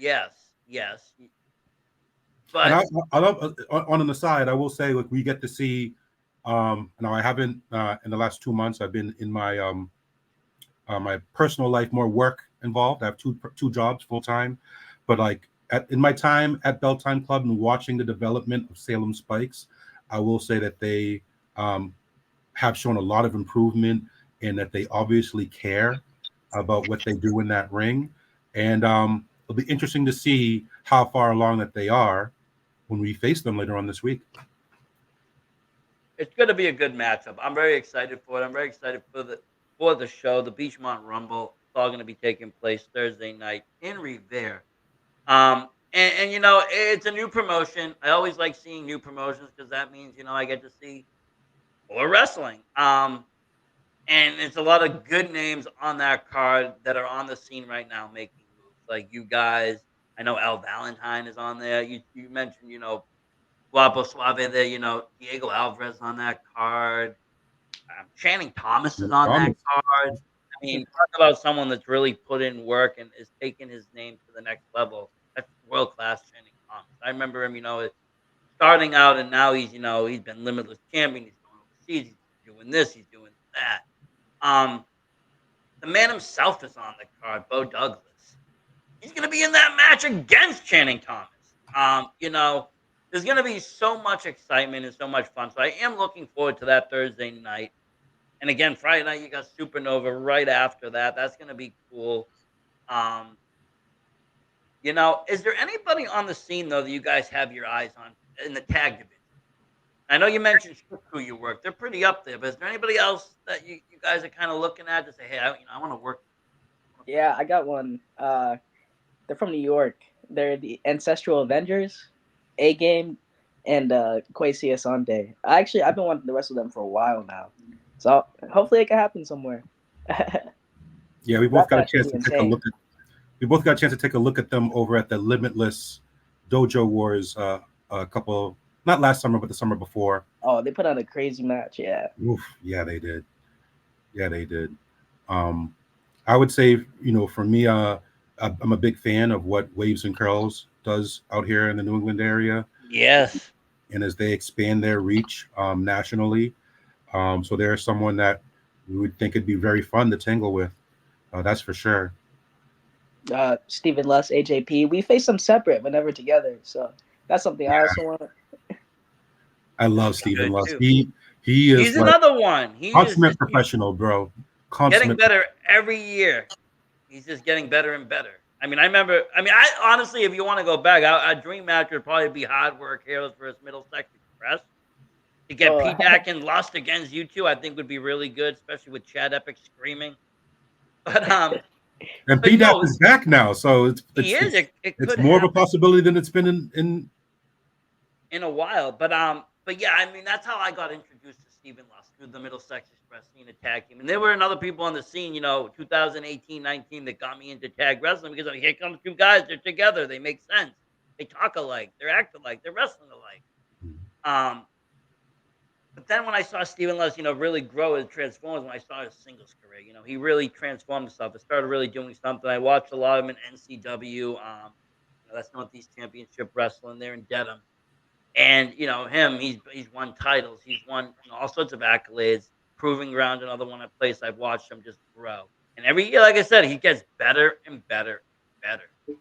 Yes, yes. And But I love on an aside, I will say, like, we get to see. Now I haven't in the last 2 months. I've been in my personal life more work involved. I have two jobs full time, but like in my time at Belltime Club and watching the development of Salem Spikes, I will say that they um, have shown a lot of improvement and that they obviously care about what they do in that ring. And it'll be interesting to see how far along that they are when we face them later on this week. it's going to be a good matchup. I'm very excited for it. I'm very excited for the show, the Beachmont Rumble. It's all going to be taking place Thursday night in Revere. And you know, it's a new promotion. I always like seeing new promotions because that means I get to see more wrestling. And it's a lot of good names on that card that are on the scene right now making moves. Like you guys, I know Al Valentine is on there. You mentioned Guapo Suave there. Diego Alvarez on that card. Channing Thomas is on that Thomas, card. I mean, talk about someone that's really put in work and is taking his name to the next level. That's world class Channing Thomas. I remember him, starting out, and now he's been limitless champion. He's going overseas. He's doing this. He's doing that. Um, the man himself is on the card, Bo Douglas. He's going to be in that match against Channing Thomas. There's going to be so much excitement and so much fun. So I am looking forward to that Thursday night. And again, Friday night you got Supernova right after that. That's gonna be cool. Um, is there anybody on the scene though that you guys have your eyes on in the tag division? I know you mentioned who you work. They're pretty up there, but is there anybody else that you guys are kind of looking at to say, hey, I want to work? Yeah, I got one. They're from New York. They're the Ancestral Avengers, A Game, and Kwesi Asante. I've been wanting to wrestle them for a while now, so hopefully it can happen somewhere. that yeah, we both got a match should chance be to take a insane. look at. We both got a chance to take a look at them over at the Limitless Dojo Wars a couple, not last summer, but the summer before. Oh, they put on a crazy match. Yeah. Oof, yeah, they did. Yeah, they did. Um, I would say, for me, I'm a big fan of what Waves and Curls does out here in the New England area, Yes. and as they expand their reach nationally, so there's someone that we would think it'd be very fun to tangle with. That's for sure. Stephen Luss, AJP. We face them separate but never together. So that's something I also want. I love That'd be Stephen good Luss. too. He is He's like another one. He is consummate just professional, bro. getting Consummate. better every year. He's just getting better and better. I mean, I remember. I mean, I honestly, if you want to go back, a dream match would probably be Hard Work Heroes versus Middlesex Express. To get Oh, P Dak and Lust against you two, I think would be really good, especially with Chad Epic screaming. But And but PDAP no, is back now, so it's he it's is. it's It it's could more of a happen possibility than it's been in. in a while. But yeah, I mean, that's how I got introduced to Steven Lust through the Middlesex Express scene of tag team. And there were other people on the scene, 2018, 19, that got me into tag wrestling because here comes two guys. They're together. They make sense. They talk alike. They act alike. They're wrestling alike. Um, But then when I saw Steven Lust, really grow and transform, when I saw his singles career, he really transformed himself. It started really doing something. I watched a lot of him in NCW. That's Northeast Championship Wrestling there in Dedham. And him, he's won titles. He's won all sorts of accolades. Proving Ground, another one, a place I've watched him just grow. And every year, like I said, he gets better and better and better.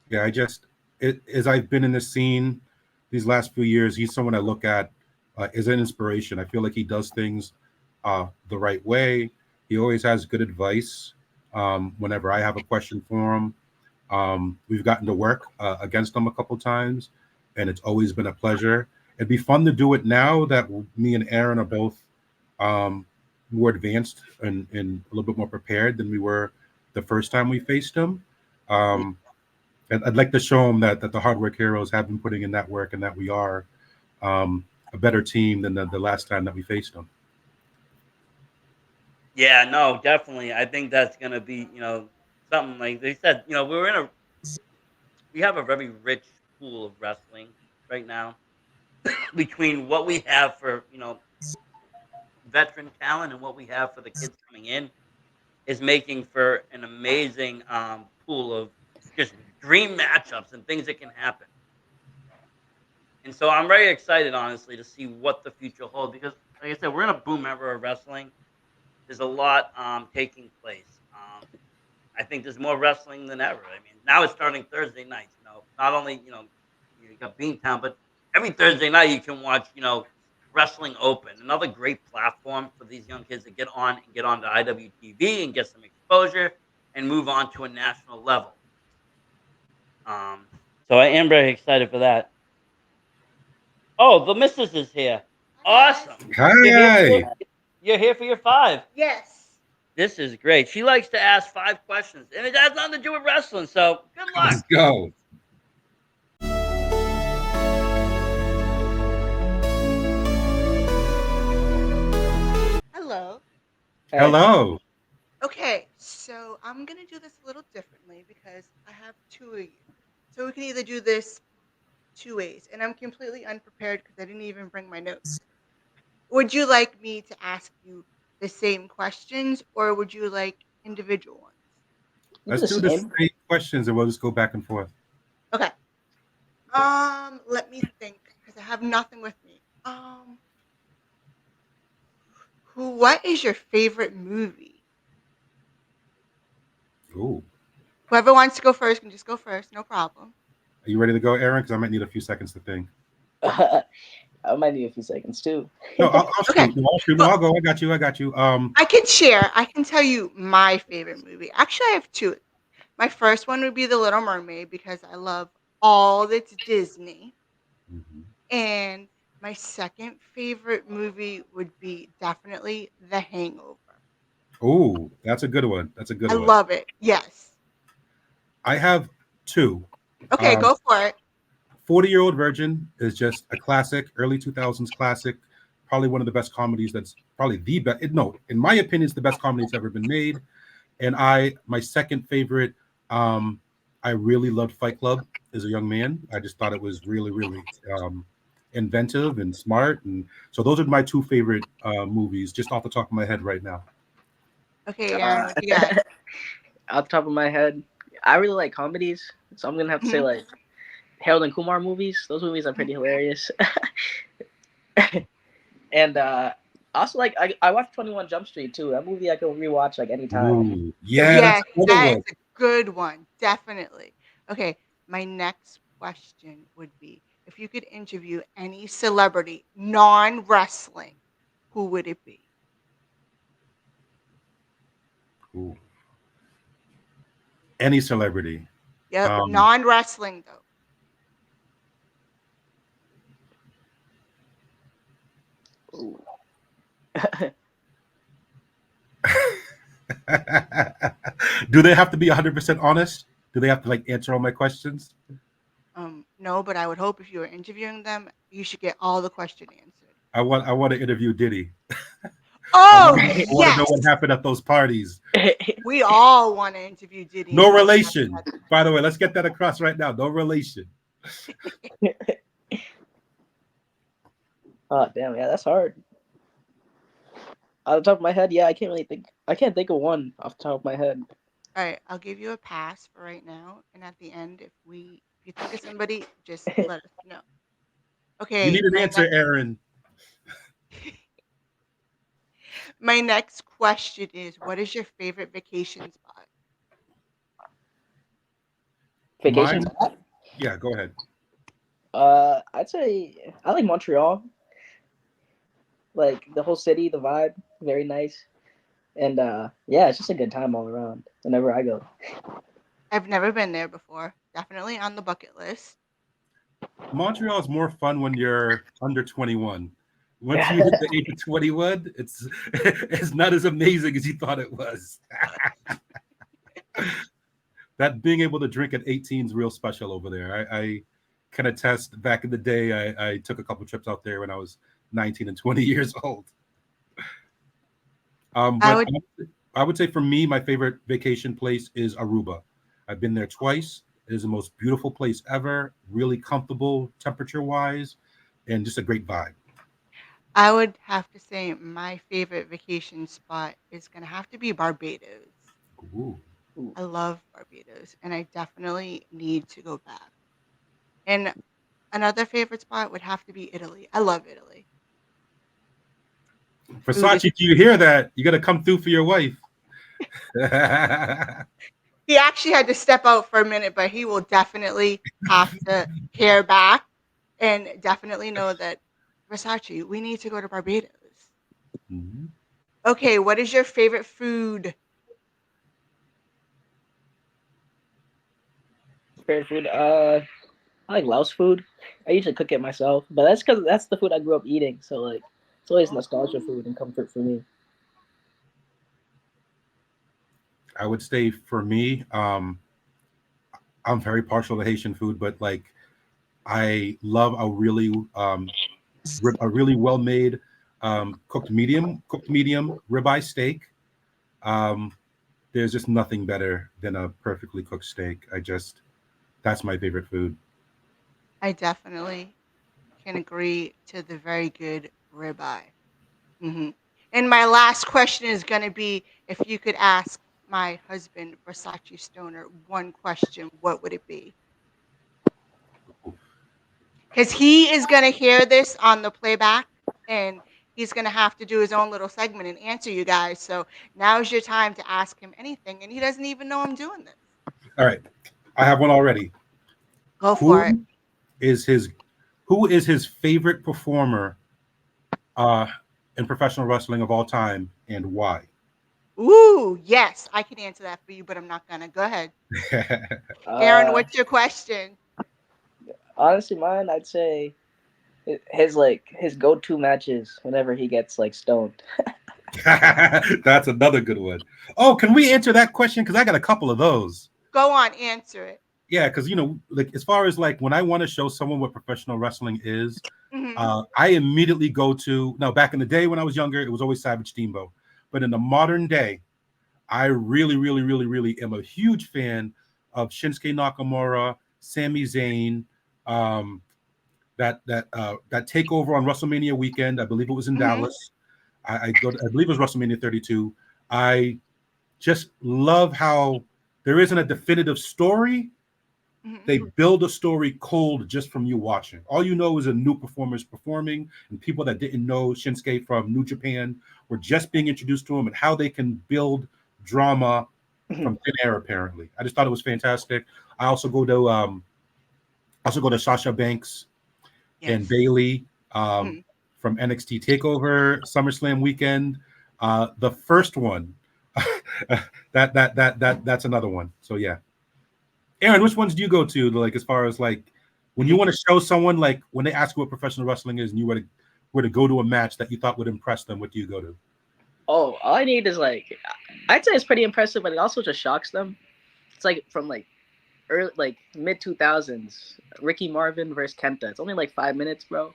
Yeah, as I've been in this scene these last few years, he's someone I look at as an inspiration. I feel like he does things the right way. He always has good advice. Whenever I have a question for him, we've gotten to work against him a couple times, and it's always been a pleasure. It'd be fun to do it now that me and Aaron are both um, more advanced and a little bit more prepared than we were the first time we faced him. Um, I'd like to show him that the hard work heroes have been putting in that work and that we are a better team than the last time that we faced them. Yeah, no, definitely. I think that's gonna be, something like they said. We have a very rich pool of wrestling right now between what we have for veteran talent and what we have for the kids coming in is making for an amazing pool of just dream matchups and things that can happen. And so I'm very excited, honestly, to see what the future holds because, like I said, we're in a boom era of wrestling. There's a lot taking place. I think there's more wrestling than ever. I mean, now it's starting Thursday nights. Not only you got Beantown, but every Thursday night you can watch Wrestling Open, another great platform for these young kids to get on and get onto IWTV and get some exposure and move on to a national level. Um, so I am very excited for that. Oh, the missus is here. Hi, Awesome. guys. You're here for Hi. you're here for your five. Yes. This is great. She likes to ask five questions, and it has nothing to do with wrestling. So good luck. Let's go. Hello. Hey. Hello. Okay, so I'm gonna do this a little differently because I have two of you. So we can either do this two ways, and I'm completely unprepared because I didn't even bring my notes. Would you like me to ask you the same questions, or would you like individual ones? You do Let's the do the same. same questions and we'll just go back and forth. Okay. Let me think because I have nothing with me. What is your favorite movie? Ooh. Whoever wants to go first can just go first, no problem. Are you ready to go, Aaron? Because I might need a few seconds to think. I might need a few seconds too. No, I'll Okay. shoot. No, I'll shoot. No, Well, I'll go. I got you. I got you. I can share. I can tell you my favorite movie. Actually, I have two. My first one would be The Little Mermaid because I love all that's Disney. Mhm. And my second favorite movie would be definitely The Hangover. Ooh, that's a good one. That's a good I one. love it. Yes. I have two. Okay, Um, go for it. 40-Year-Old Virgin is just a classic, early 2000s classic. Probably one of the best comedies. That's probably the best. No, in my opinion, it's the best comedy that's ever been made. And my second favorite, um, I really loved Fight Club as a young man. I just thought it was really, really inventive and smart. And so those are my two favorite movies, just off the top of my head right now. Okay, Aaron, Uh, what you got? Off the top of my head, I really like comedies, so I'm gonna have to say Mhm, like Harold and Kumar movies. Those movies are pretty hilarious. And also like I watched 21 Jump Street too. That movie I can rewatch like anytime. Ooh, It yeah, was that's Yes, another that is one. a good one. Definitely. Okay, my next question would be if you could interview any celebrity, non wrestling, who would it be? Ooh. Any celebrity. Yep, Um, non wrestling though. ooh. do they have to be 100% honest? Do they have to like answer all my questions? No, but I would hope if you were interviewing them, you should get all the question answered. I want to interview Diddy. I want Oh, to I want to know yes. what happened at those parties. We all want to interview Diddy and No know what relation. happened. By the way, let's get that across right now. No relation. Oh damn, yeah, that's hard. Off the top of my head, yeah, I can't really think. I can't think of one off the top of my head. All right, I'll give you a pass for right now, and at the end, if you think of somebody, just let us know. You Okay, need an answer, Aaron. my next question is, what is your favorite vacation spot? Vacation Mine? spot? Yeah, go ahead. I'd say I like Montreal. Like the whole city, the vibe, very nice. And yeah, it's just a good time all around whenever I go. I've never been there before. Definitely on the bucket list. Montreal is more fun when you're under 21. Once you hit the age of 21, it's not as amazing as you thought it was. That being able to drink at 18 is real special over there. I can attest. Back in the day, I took a couple trips out there when I was 19 and 20 years old. I But would I would say for me, my favorite vacation place is Aruba. I've been there twice. It is the most beautiful place ever. Really comfortable, temperature wise, and just a great vibe. I would have to say my favorite vacation spot is gonna have to be Barbados. Ooh. I love Barbados, and I definitely need to go back. And Another favorite spot would have to be Italy. I love Italy. Food is. Versace, do you hear that? You got to come through for your wife. He actually had to step out for a minute, but he will definitely have to hear back and definitely know that Versace, we need to go to Barbados. Mhm. Okay, what is your favorite food? Favorite food? I like Laos food. I usually cook it myself, but that's because that's the food I grew up eating. So like, it's always nostalgia Oh. food and comfort for me. I would say for me, I'm very partial to Haitian food, but like I love a really well made cooked medium ribeye steak. Um, there's just nothing better than a perfectly cooked steak. That's my favorite food. I definitely can agree to the very good ribeye. And my last question is going to be if you could ask my husband, Versace Stoner, one question, what would it be? Because he is going to hear this on the playback and he's going to have to do his own little segment and answer you guys. So now's your time to ask him anything. And he doesn't even know I'm doing this. All right, I have one already. Go for it. Who is his Who is his favorite performer uh, in professional wrestling of all time, and why? Ooh, yes, I can answer that for you, but I'm not going to. Go ahead. Aaron, Uh, what's your question? Honestly, mine I'd say his like his go-to matches whenever he gets like stoned. That's another good one. Oh, can we answer that question? Because I got a couple of those. Go on, answer it. Yeah, because like as far as like when I want to show someone what professional wrestling is, Hmm. I immediately go to now. Back in the day when I was younger, it was always Savage Steamboat, but in the modern day, I really, really, really, really am a huge fan of Shinsuke Nakamura, Sami Zayn, um, that takeover on WrestleMania weekend. I believe it was in Hmm. Dallas. I believe it was WrestleMania 32. I just love how there isn't a definitive story. Hmm. They build a story cold just from you watching. All you know is a new performers performing, and people that didn't know Shinsuke from New Japan were just being introduced to him and how they can build drama from thin air. Apparently, I just thought it was fantastic. I also go to Sasha Banks and Yes. Bailey Hmm. from NXT Takeover SummerSlam weekend. The first one, that's another one. So yeah, Aaron, which ones do you go to? Like as far as like when you want to show someone like when they ask you what professional wrestling is, and you were to go to a match that you thought would impress them, what do you go to? Oh, all I need is like I'd say it's pretty impressive, but it also just shocks them. It's like from like early like mid 2000s, Ricky Marvin versus Kenta. It's only like 5 minutes, bro.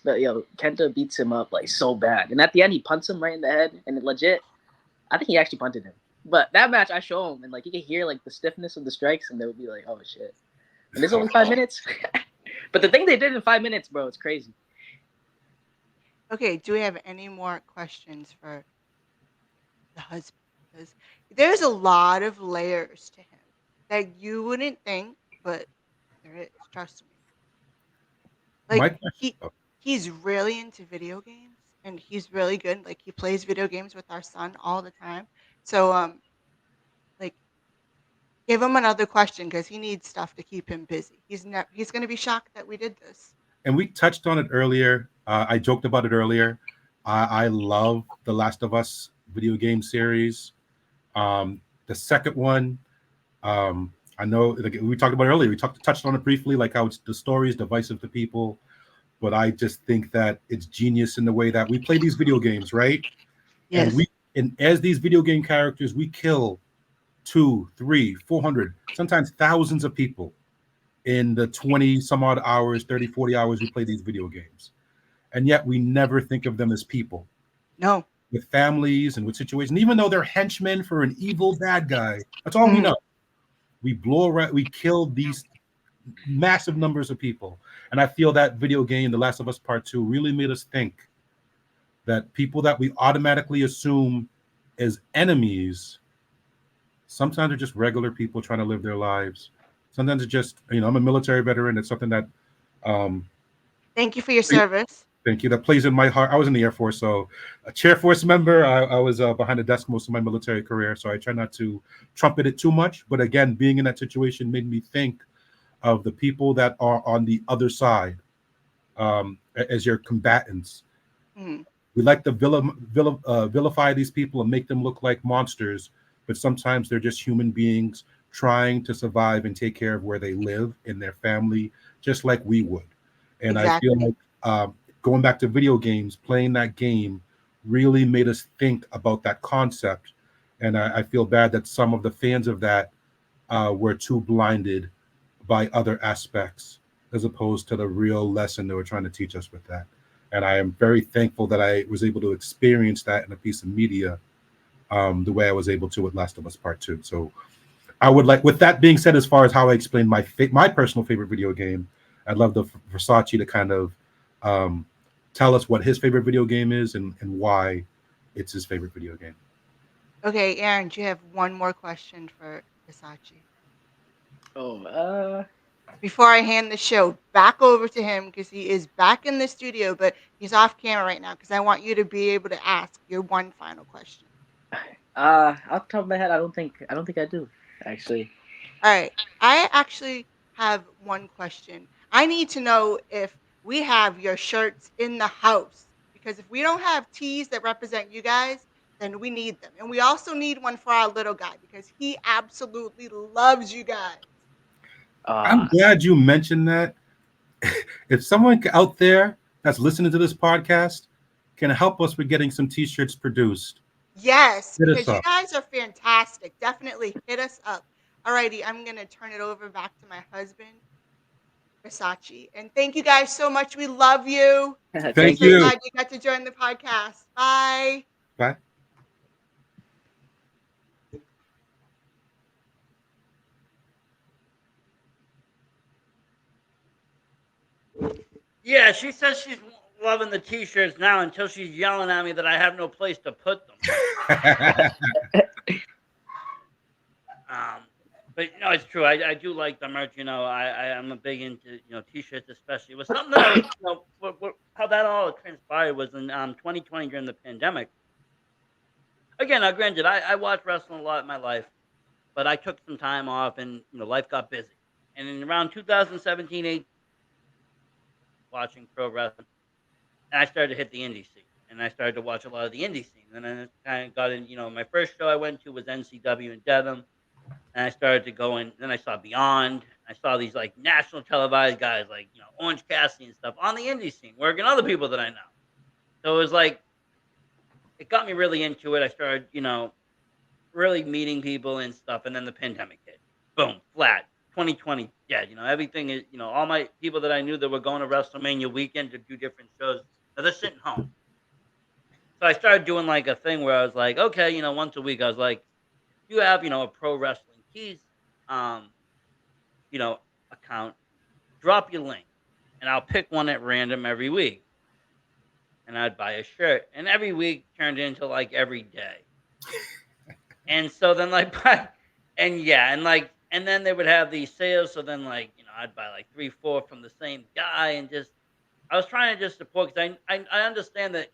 But yo, Kenta beats him up like so bad, and at the end he punts him right in the head, and it legit, I think he actually punted him. But that match, I show him, and like you can hear like the stiffness of the strikes, and they would be like, "Oh shit!" And it's only 5 minutes. But the thing they did in 5 minutes, bro, it's crazy. Okay, do we have any more questions for the husband? Because there's a lot of layers to him that you wouldn't think, but there is. Trust me. My Like question. he's really into video games and he's really good. Like he plays video games with our son all the time. So like give him another question because he needs stuff to keep him busy. He's gonna be shocked that we did this. And we touched on it earlier. I joked about it earlier. I love the Last of Us video game series. The second one, I know like we talked about it earlier. We touched on it briefly, like how the story is divisive to people, but I just think that it's genius in the way that we play these video games, right? And Yes. as these video game characters, we kill two, three, 400, sometimes thousands of people in the 20 some odd hours, 30, 40 hours we play these video games. And yet we never think of them as people No. with families and with situations, even though they're henchmen for an evil bad guy. That's all we Mhm. know. We kill these massive numbers of people. And I feel that video game, The Last of Us Part 2, really made us think that people that we automatically assume as enemies sometimes are just regular people trying to live their lives. Sometimes it's just, I'm a military veteran. It's something that Um, Thank you for your service. Thank you. That plays in my heart. I was in the Air Force, so a chair force member. I was behind the desk most of my military career, so I try not to trumpet it too much. But again, being in that situation made me think of the people that are on the other side as your combatants. Mhm. We like to vilify these people and make them look like monsters, but sometimes they're just human beings trying to survive and take care of where they live and their family, just like we would. And I feel Exactly. like going back to video games, playing that game really made us think about that concept. And I feel bad that some of the fans of that were too blinded by other aspects as opposed to the real lesson they were trying to teach us with that. And I am very thankful that I was able to experience that in a piece of media the way I was able to with Last of Us Part Two. So I would like, with that being said, as far as how I explain my personal favorite video game, I'd love the Versace to kind of um, tell us what his favorite video game is and why it's his favorite video game. Okay, Aaron, do you have one more question for Versace? Oh, Before I hand the show back over to him, because he is back in the studio, but he's off camera right now, because I want you to be able to ask your one final question. off the top of my head, I don't think I do actually. All right. I actually have one question. I need to know if we have your shirts in the house, because if we don't have tees that represent you guys, then we need them. And we also need one for our little guy because he absolutely loves you guys. I'm Uh, glad you mentioned that. If someone out there that's listening to this podcast can help us with getting some t-shirts produced, Yes, hit us because you up. guys are fantastic. Definitely hit us up. Alrighty, I'm gonna turn it over back to my husband, Versace. And thank you guys so much. We love you. We're Thank thank so you. you. glad you got to join the podcast. Bye. Bye. Yeah, she says she's loving the t-shirts now until she's yelling at me that I have no place to put them. Um, but no, it's true. I do like the merch. I'm a big into t-shirts, especially. It was something that I was how that all transpired was in 2020 during the pandemic. Again, now granted, I watched wrestling a lot in my life, but I took some time off, and life got busy. And in around 2017, 18, watching pro wrestling, and I started to hit the indie scene, and I started to watch a lot of the indie scene. And then I kind of got in. My first show I went to was NCW in Dedham. And I started to go in. Then I saw Beyond. I saw these like national televised guys like Orange Cassidy and stuff on the indie scene, working other people that I know. So it was like it got me really into it. I started really meeting people and stuff, and then the pandemic hit. Boom, flat. 2020 dead. Everything is all my people that I knew that were going to WrestleMania weekend to do different shows. Now they're sitting home. So I started doing like a thing where I was like, okay, once a week I was like, you have a pro wrestling tees, um, you know, account. Drop your link, and I'll pick one at random every week, and I'd buy a shirt, and every week turned into like every day, and so then like, and yeah, and then they would have these sales, so then like I'd buy like 3, 4 from the same guy, and just I was trying to just support because I understand that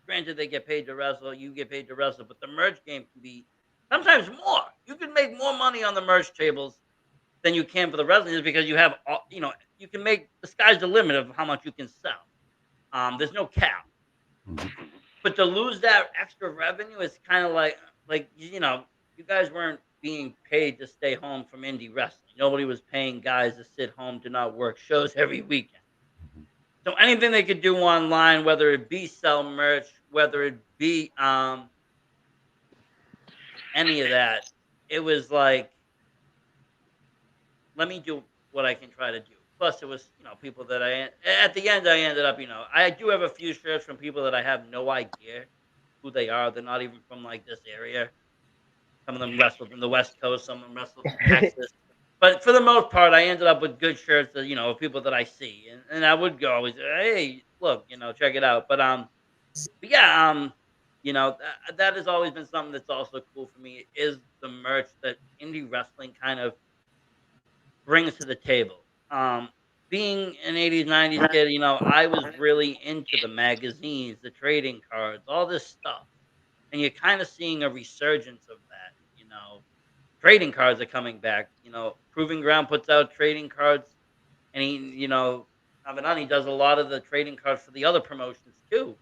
granted they get paid to wrestle, you get paid to wrestle, but the merch game can be sometimes more. You can make more money on the merch tables than you can for the wrestling is because you have you can make the sky's the limit of how much you can sell. There's no cap, Mhm. but to lose that extra revenue is kind of like you guys weren't being paid to stay home from indie wrestling. Nobody was paying guys to sit home to not work shows every weekend. So anything they could do online, whether it be sell merch, whether it be any of that, it was like let me do what I can try to do. Plus, it was people that at the end I ended up I do have a few shirts from people that I have no idea who they are. They're not even from like this area. Some of them wrestled from the West Coast. Some of them wrestled from Texas. But for the most part, I ended up with good shirts that of people that I see, and I would go always, hey, look, check it out. But yeah, that has always been something that's also cool for me is the merch that indie wrestling kind of brings to the table. being an 80s, 90s kid, I was really into the magazines, the trading cards, all this stuff. And you're kind of seeing a resurgence of that. Trading cards are coming back. Proving Ground puts out trading cards, and Avenatti does a lot of the trading cards for the other promotions too.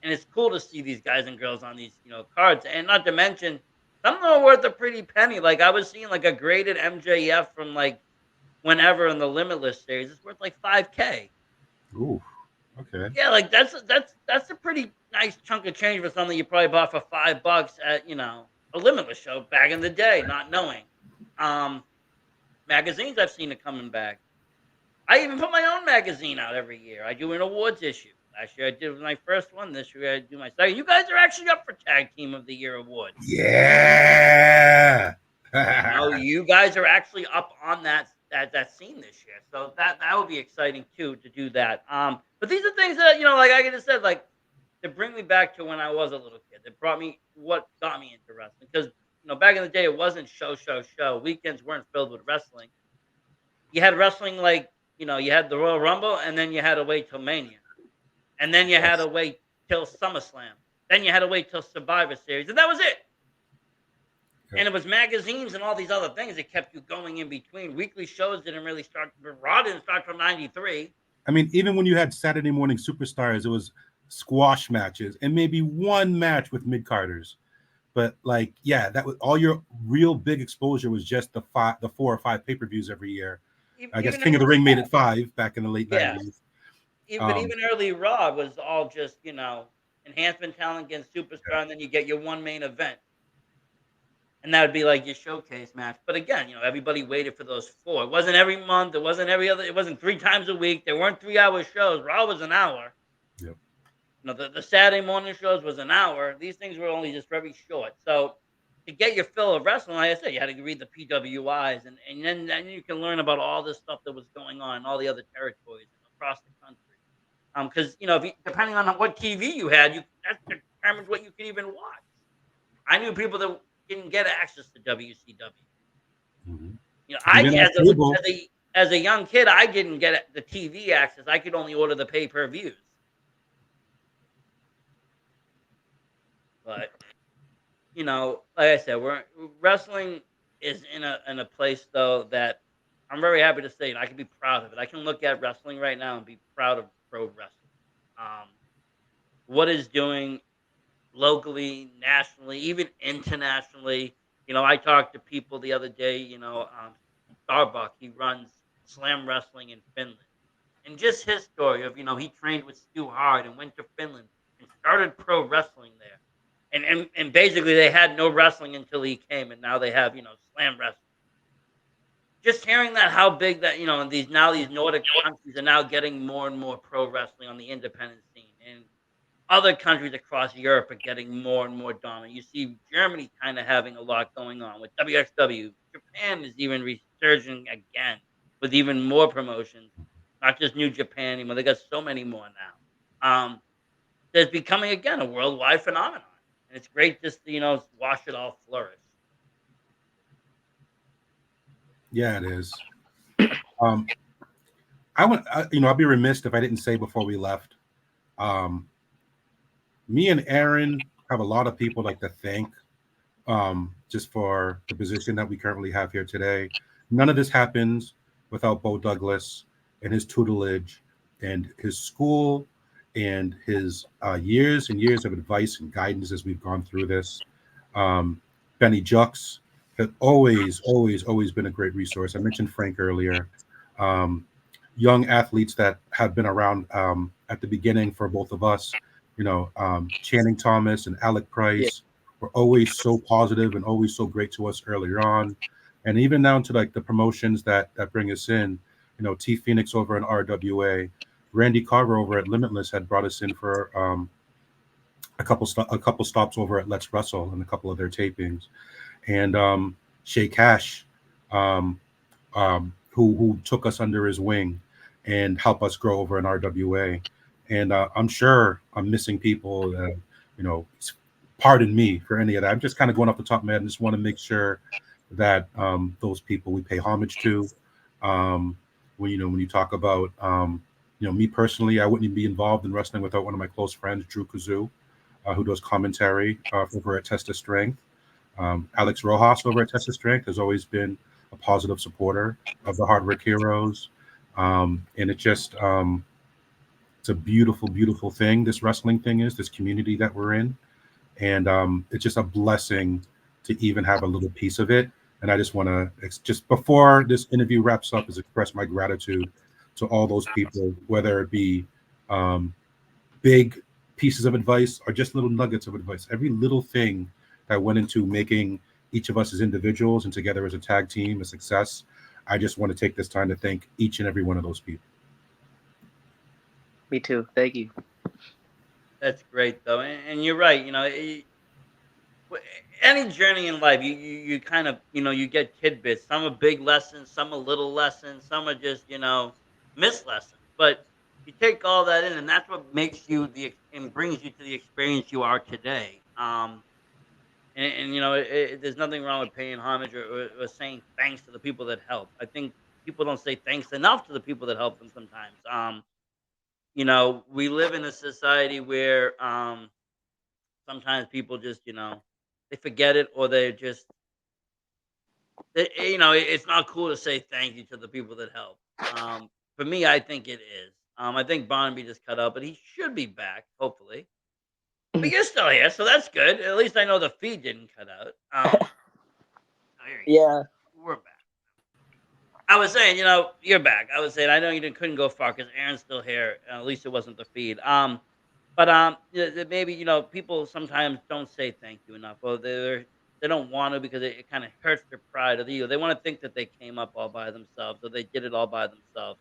And it's cool to see these guys and girls on these, cards. And not to mention, some of them are worth a pretty penny. Like I was seeing like a graded MJF from like whenever in the Limitless series. It's worth like 5K. Ooh, okay. Yeah, like that's a pretty nice chunk of change for something you probably bought for $5 at a Limitless show back in the day, not knowing. Um, Magazines I've seen it coming back. I even put my own magazine out every year. I do an awards issue. Last year I did my first one. This year I do my second. You guys are actually up for Tag Team of the Year awards. Yeah. You guys are actually up on that scene this year. So that would be exciting too to do that. But these are things that like I just said, like to bring me back to when I was a little kid. That brought me what got me into wrestling because back in the day it wasn't show. Weekends weren't filled with wrestling. You had wrestling like you had the Royal Rumble, and then you had to wait till Mania, and then you had Yes. to wait till SummerSlam, then you had to wait till Survivor Series, and that was it. Yep. And it was magazines and all these other things that kept you going in between. Weekly shows didn't really start. Raw didn't start till '93. I mean, even when you had Saturday morning superstars, it was squash matches and maybe one match with mid carders. But like, yeah, that was all your real big exposure was just the 4 or 5 pay-per-views every year. I guess Even King of the Ring made it 5 back in the late yeah, 90s. but Um, even early Raw was all just enhancement talent against superstar, and then you get your one main event. And that would be like your showcase match. But again, everybody waited for those 4. It wasn't every month. It wasn't every other. It wasn't 3 times a week. There weren't 3-hour shows. Raw was an hour. yep. The Saturday morning shows was an hour. These things were only just very short. So to get your fill of wrestling, like I said, you had to read the PWIs, and then you can learn about all this stuff that was going on in all the other territories across the country. Because if depending on what TV you had, that determined what you could even watch. I knew people that didn't get access to WCW. Mhm. I Even on cable, as a young kid, I didn't get the TV access. I could only order the pay-per-views. But like I said, we're wrestling is in a place though that I'm very happy to say, and I can be proud of it. I can look at wrestling right now and be proud of pro wrestling. Um, what is doing locally, nationally, even internationally. I talked to people the other day. Starbuck. He runs Slam Wrestling in Finland, and just his story of he trained with Stu Hart and went to Finland and started pro wrestling there, and basically they had no wrestling until he came, and now they have Slam Wrestling. Just hearing that how big that these Nordic countries are now getting more and more pro wrestling on the independent scene, and other countries across Europe are getting more and more dominant. You see Germany kind of having a lot going on with WXW. Japan is even resurging again with even more promotions, not just New Japan anymore. They got so many more now. There's becoming again a worldwide phenomenon, and it's great just to watch it all flourish. yeah, it is. Um, I'll be remiss if I didn't say before we left. Um, Me and Aaron have a lot of people like to thank just for the position that we currently have here today. None of this happens without Bo Douglas and his tutelage and his school and his years and years of advice and guidance as we've gone through this. Um, Benny Jux has always been a great resource. I mentioned Frank earlier. Um, Young athletes that have been around at the beginning for both of us, Channing Thomas and Alec Yeah. Price were always so positive and always so great to us earlier on, and even down to like the promotions that bring us in. T Phoenix over in RWA, Randy Carver over at Limitless had brought us in for a couple stops over at Let's Wrestle and a couple of their tapings, and Shay Cash, um, who took us under his wing and helped us grow over in RWA. And I'm sure I'm missing people. You know, pardon me for any of that. I'm just kind of going off the top of my head and just want to make sure that those people we pay homage to. Um, when you talk about me personally, I wouldn't be involved in wrestling without one of my close friends, Drew Kazoo, who does commentary over at Testa Strength. Alex Rojas over at Testa Strength has always been a positive supporter of the Hard Work Heroes, and it's a beautiful, beautiful thing. This wrestling thing is this community that we're in, and it's just a blessing to even have a little piece of it. And I just want to just before this interview wraps up, is express my gratitude to all those people, whether it be um, big pieces of advice or just little nuggets of advice. Every little thing that went into making each of us as individuals and together as a tag team a success. I just want to take this time to thank each and every one of those people. Me too. Thank you. That's great though, and you're right. W- any journey in life, you kind of you get tidbits. Some are big lessons, some are little lessons, some are just miss lessons. But you take all that in, and that's what makes you and brings you to the experience you are today. And there's nothing wrong with paying homage or saying thanks to the people that help. I think people don't say thanks enough to the people that help them sometimes. We live in a society where sometimes people just they forget it, or they just it's not cool to say thank you to the people that help. For me, I think it is. I think Barnaby just cut out, but he should be back hopefully. But you're still here, so that's good. At least I know the feed didn't cut out. Oh, here he is. Yeah. We're back. I was saying, you're back. I was saying, I know you couldn't go far because Aaron's still here. At least it wasn't the feed. But maybe people sometimes don't say thank you enough, or they don't want to because it kind of hurts their pride or the ego. They want to think that they came up all by themselves, or they did it all by themselves.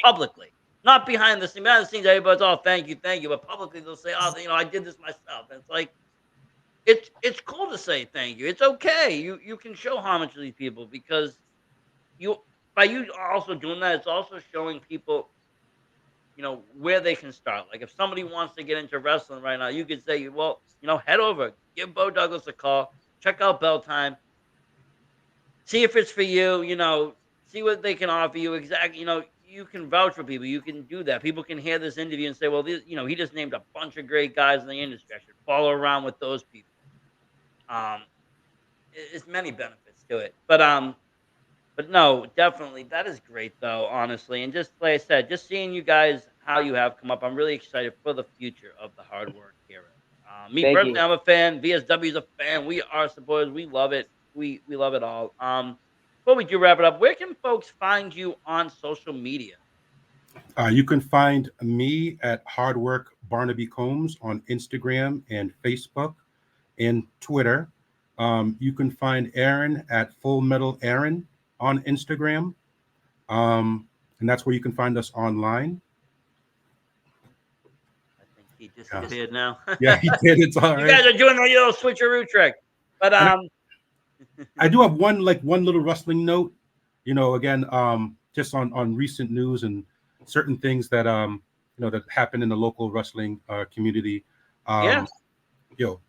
Publicly, not behind the scenes. Behind the scenes, everybody's all thank you, but publicly they'll say, oh, I did this myself. And it's like it's cool to say thank you. It's okay. You can show homage to these people because you by you also doing that, it's also showing people where they can start. Like if somebody wants to get into wrestling right now, you could say, well, head over, give Bo Douglas a call, check out Bell Time, see if it's for you. See what they can offer you. Exactly. You can vouch for people. You can do that. People can hear this interview and say, well, he just named a bunch of great guys in the industry. I should follow around with those people. Um, it's many benefits to it, but no, definitely that is great though, honestly. And just like I said, just seeing you guys how you have come up, I'm really excited for the future of the Hard Work Heroes. Me Thank personally, you. I'm a fan. VSW is a fan. We are supporters. We love it. We love it all. Before we do wrap it up, where can folks find you on social media? You can find me at Hard Work Barnaby Combs on Instagram and Facebook and Twitter. You can find Aaron at Full Metal Aaron on Instagram. And that's where you can find us online. I think he Yeah, disappeared now. yeah, he did. It's all You right. guys are doing the little switcheroo trick, but And I do have one little wrestling note. Again, just on recent news and certain things that that happen in the local wrestling community. yeah. Um,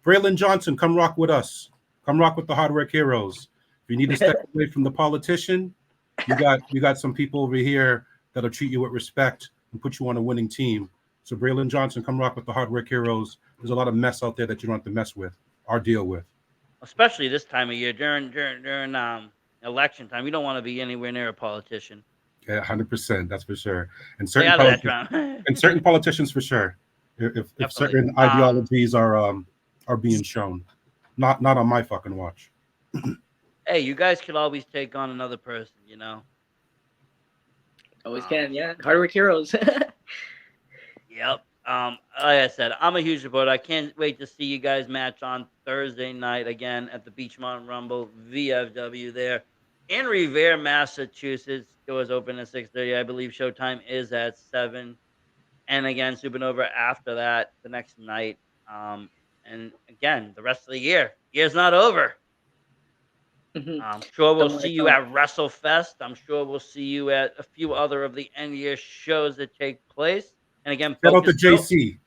Braylon Johnson, come rock with us. Come rock with the Hard Work Heroes. If you need to step away from the politician, you got some people over here that'll treat you with respect and put you on a winning team. So Braylon Johnson, come rock with the Hard Work Heroes. There's a lot of mess out there that you don't have to mess with or deal with. Especially this time of year during election time, you don't want to be anywhere near a politician. Yeah, 100%. That's for sure. And Stay certain out of that politicians, drama. and certain politicians for sure. If Definitely. certain ideologies are being shown, not on my fucking watch. Hey, you guys could always take on another person. Always Um, can. Yeah. Hard work heroes. yep. Like I said, I'm a huge supporter. I can't wait to see you guys match on Thursday night again at the Beachmont Rumble VFW there in Revere, Massachusetts. Doors open at 6:30. I believe showtime is at 7. And again, Supernova after that the next night. And again, the rest of the year. Year's not over. Mhm. I'm sure we'll Still more see to you come. at WrestleFest. I'm sure we'll see you at a few other of the end year shows that take place. And again, Shout out to focus still. JC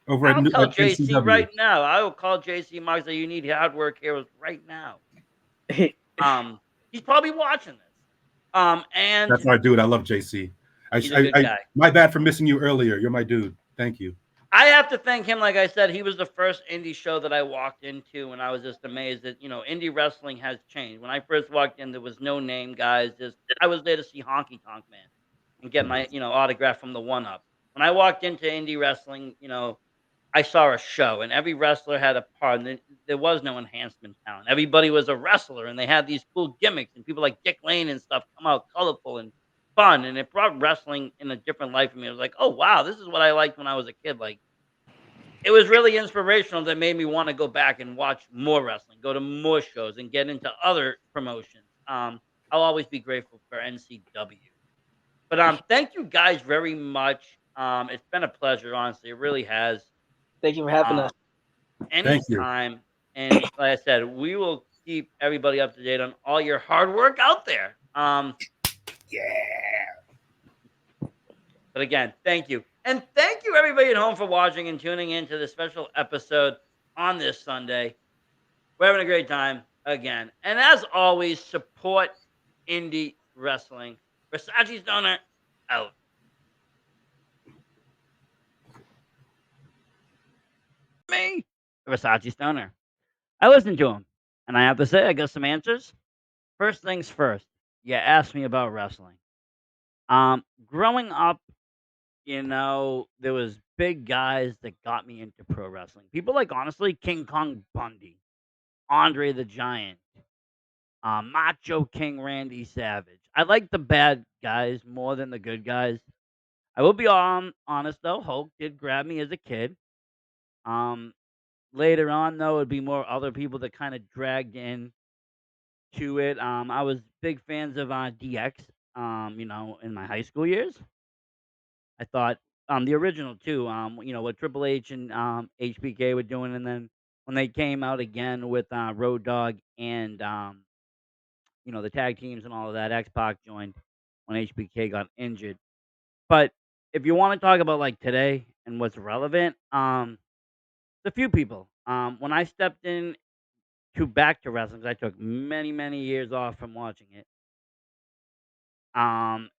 over I'll tell at JC NCW. right now. I will call JC Marks that you need hard work heroes right now. Um, he's probably watching this. And That's our dude. I love JC. he's a good guy. My bad for missing you earlier. You're my dude. Thank you. I have to thank him. Like I said, he was the first indie show that I walked into, and I was just amazed that indie wrestling has changed. When I first walked in, there was no name, guys. Just I was there to see Honky Tonk Man and get my autograph from the One Up. When I walked into indie wrestling, I saw a show, and every wrestler had a part. And there was no enhancement talent. Everybody was a wrestler, and they had these cool gimmicks. And people like Dick Lane and stuff come out colorful and fun, and it brought wrestling in a different light for me. It was like, oh wow, this is what I liked when I was a kid. Like it was really inspirational that made me want to go back and watch more wrestling, go to more shows, and get into other promotions. I'll always be grateful for NCW. But thank you guys very much. It's been a pleasure, honestly. It really has. Thank you for having Um, us. Thank you. anytime, and like I said, we will keep everybody up to date on all your hard work out there. Yeah. But again, thank you. And thank you everybody at home for watching and tuning in to this special episode on this Sunday. We're having a great time again. And as always, support indie wrestling. Versace Stoner out. Me, Versace Stoner. I listened to him, and I have to say, I got some answers. First things first, you asked me about wrestling. Growing up, there was big guys that got me into pro wrestling. People like honestly King Kong Bundy, Andre the Giant, Macho King Randy Savage. I like the bad guys more than the good guys. I will be honest though, Hulk did grab me as a kid. Um, Later on though, it'd be more other people that kind of dragged in to it. I was big fans of DX. In my high school years. I thought the original too. What Triple H and HBK were doing, and then when they came out again with Road Dogg and the tag teams and all of that, X Pac joined when HBK got injured. But if you want to talk about like today and what's relevant, a few people. When I stepped in to back to wrestling, 'cause I took many years off from watching it.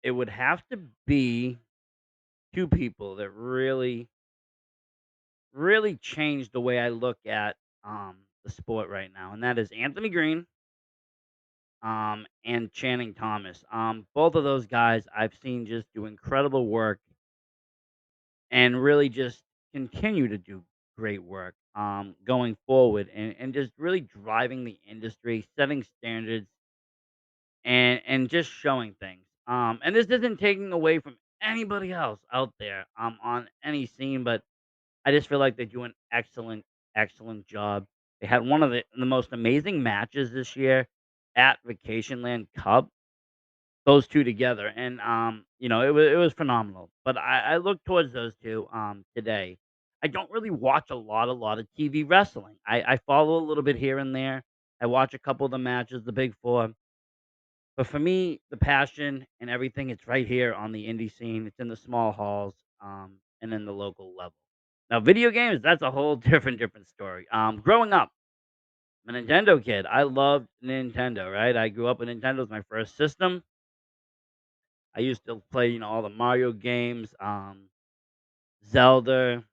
It would have to be two people that really changed the way I look at the sport right now, and that is Anthony Green and Channing Thomas. Both of those guys I've seen just do incredible work and really just continue to do great work going forward and just really driving the industry, setting standards and just showing things. And this isn't taking away from anybody else out there on any scene, but I just feel like they do an excellent job. They had one of the most amazing matches this year at Vacation Land Cup. Those two together, and it was phenomenal. But I look towards those two today. I don't really watch a lot of TV wrestling. I follow a little bit here and there. I watch a couple of the matches, the big four. But for me, the passion and everything, it's right here on the indie scene. It's in the small halls, and in the local level. Now, video games, that's a whole different story. Growing up, I'm a Nintendo kid. I loved Nintendo, right? I grew up with Nintendo was my first system. I used to play, all the Mario games, Zelda,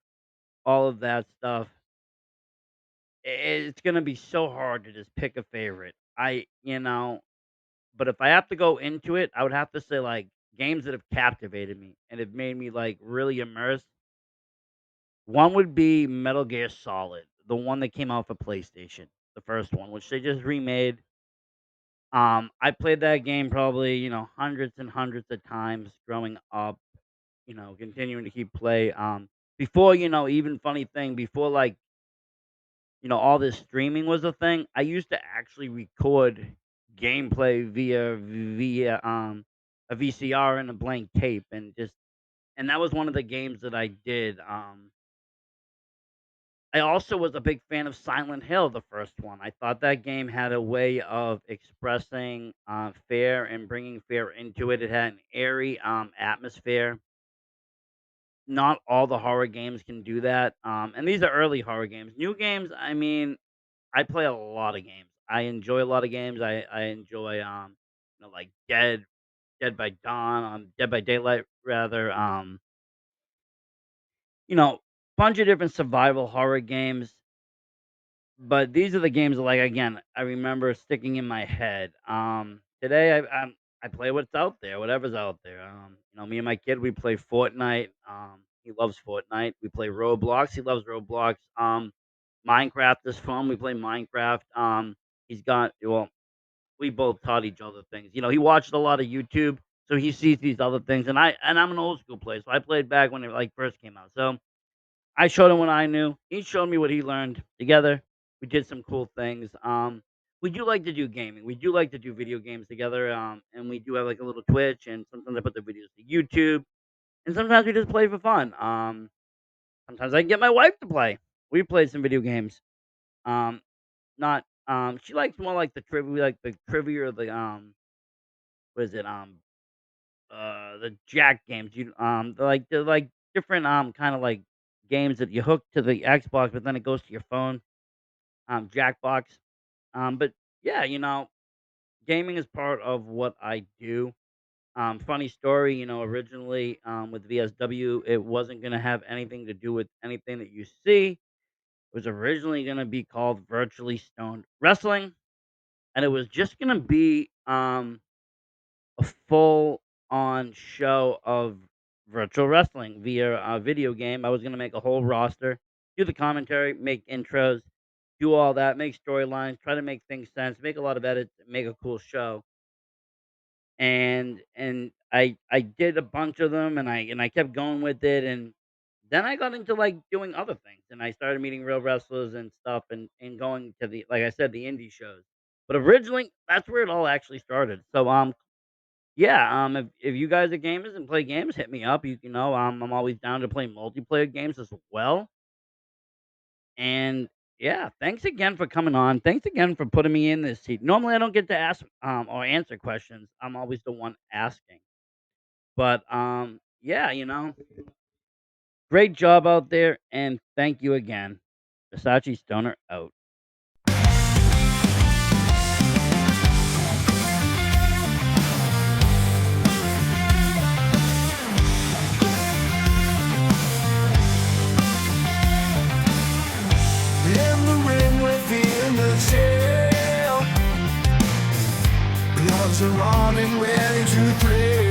all of that stuff. It's gonna be so hard to just pick a favorite. But if I have to go into it, I would have to say like games that have captivated me and have made me like really immersed. One would be Metal Gear Solid, the one that came out for PlayStation, the first one, which they just remade. I played that game probably, hundreds and hundreds of times growing up, continuing to keep play. Before, even funny thing, before like, all this streaming was a thing, I used to actually record gameplay via a VCR and a blank tape and that was one of the games that I did. I also was a big fan of Silent Hill, the first one. I thought that game had a way of expressing fear and bringing fear into it. It had an airy atmosphere. Not all the horror games can do that. And these are early horror games. New games, I mean, I play a lot of games. I enjoy a lot of games. I enjoy like Dead. Dead by Dawn, Dead by Daylight rather, you know, bunch of different survival horror games. But these are the games that, like, again, I remember sticking in my head. Today I play what's out there, whatever's out there. Me and my kid, we play Fortnite. He loves Fortnite. We play Roblox. He loves Roblox. Minecraft is fun. We play Minecraft. He's got well, we both taught each other things. He watched a lot of YouTube, so he sees these other things, and I'm an old school player, so I played back when it like first came out. So I showed him what I knew. He showed me what he learned. Together, we did some cool things. We do like to do gaming. We do like to do video games together. And we do have like a little Twitch, and sometimes I put the videos to YouTube, and sometimes we just play for fun. Sometimes I get my wife to play. We played some video games. Um, not she likes more like the trivia, we like the trivia or the what is it the Jack games. They're like different kind of like games that you hook to the Xbox, but then it goes to your phone. Jackbox. But yeah, gaming is part of what I do. Funny story, originally with VSW, it wasn't gonna have anything to do with anything that you see. It was originally gonna be called Virtually Stoned Wrestling, and it was just gonna be a full on show of virtual wrestling via a video game. I was going to make a whole roster, do the commentary, make intros, do all that, make storylines, try to make things sense, make a lot of edits, make a cool show. And I did a bunch of them, and I kept going with it, and then I got into like doing other things, and I started meeting real wrestlers and stuff, and going to the, like I said, the indie shows. But originally, that's where it all actually started. So yeah, if you guys are gamers and play games, hit me up. I'm always down to play multiplayer games as well. And yeah, thanks again for coming on. Thanks again for putting me in this seat. Normally, I don't get to ask or answer questions. I'm always the one asking. But yeah, great job out there, and thank you again. Versace Stoner out. In the ring within the jail, gloves are on and ready to thrill.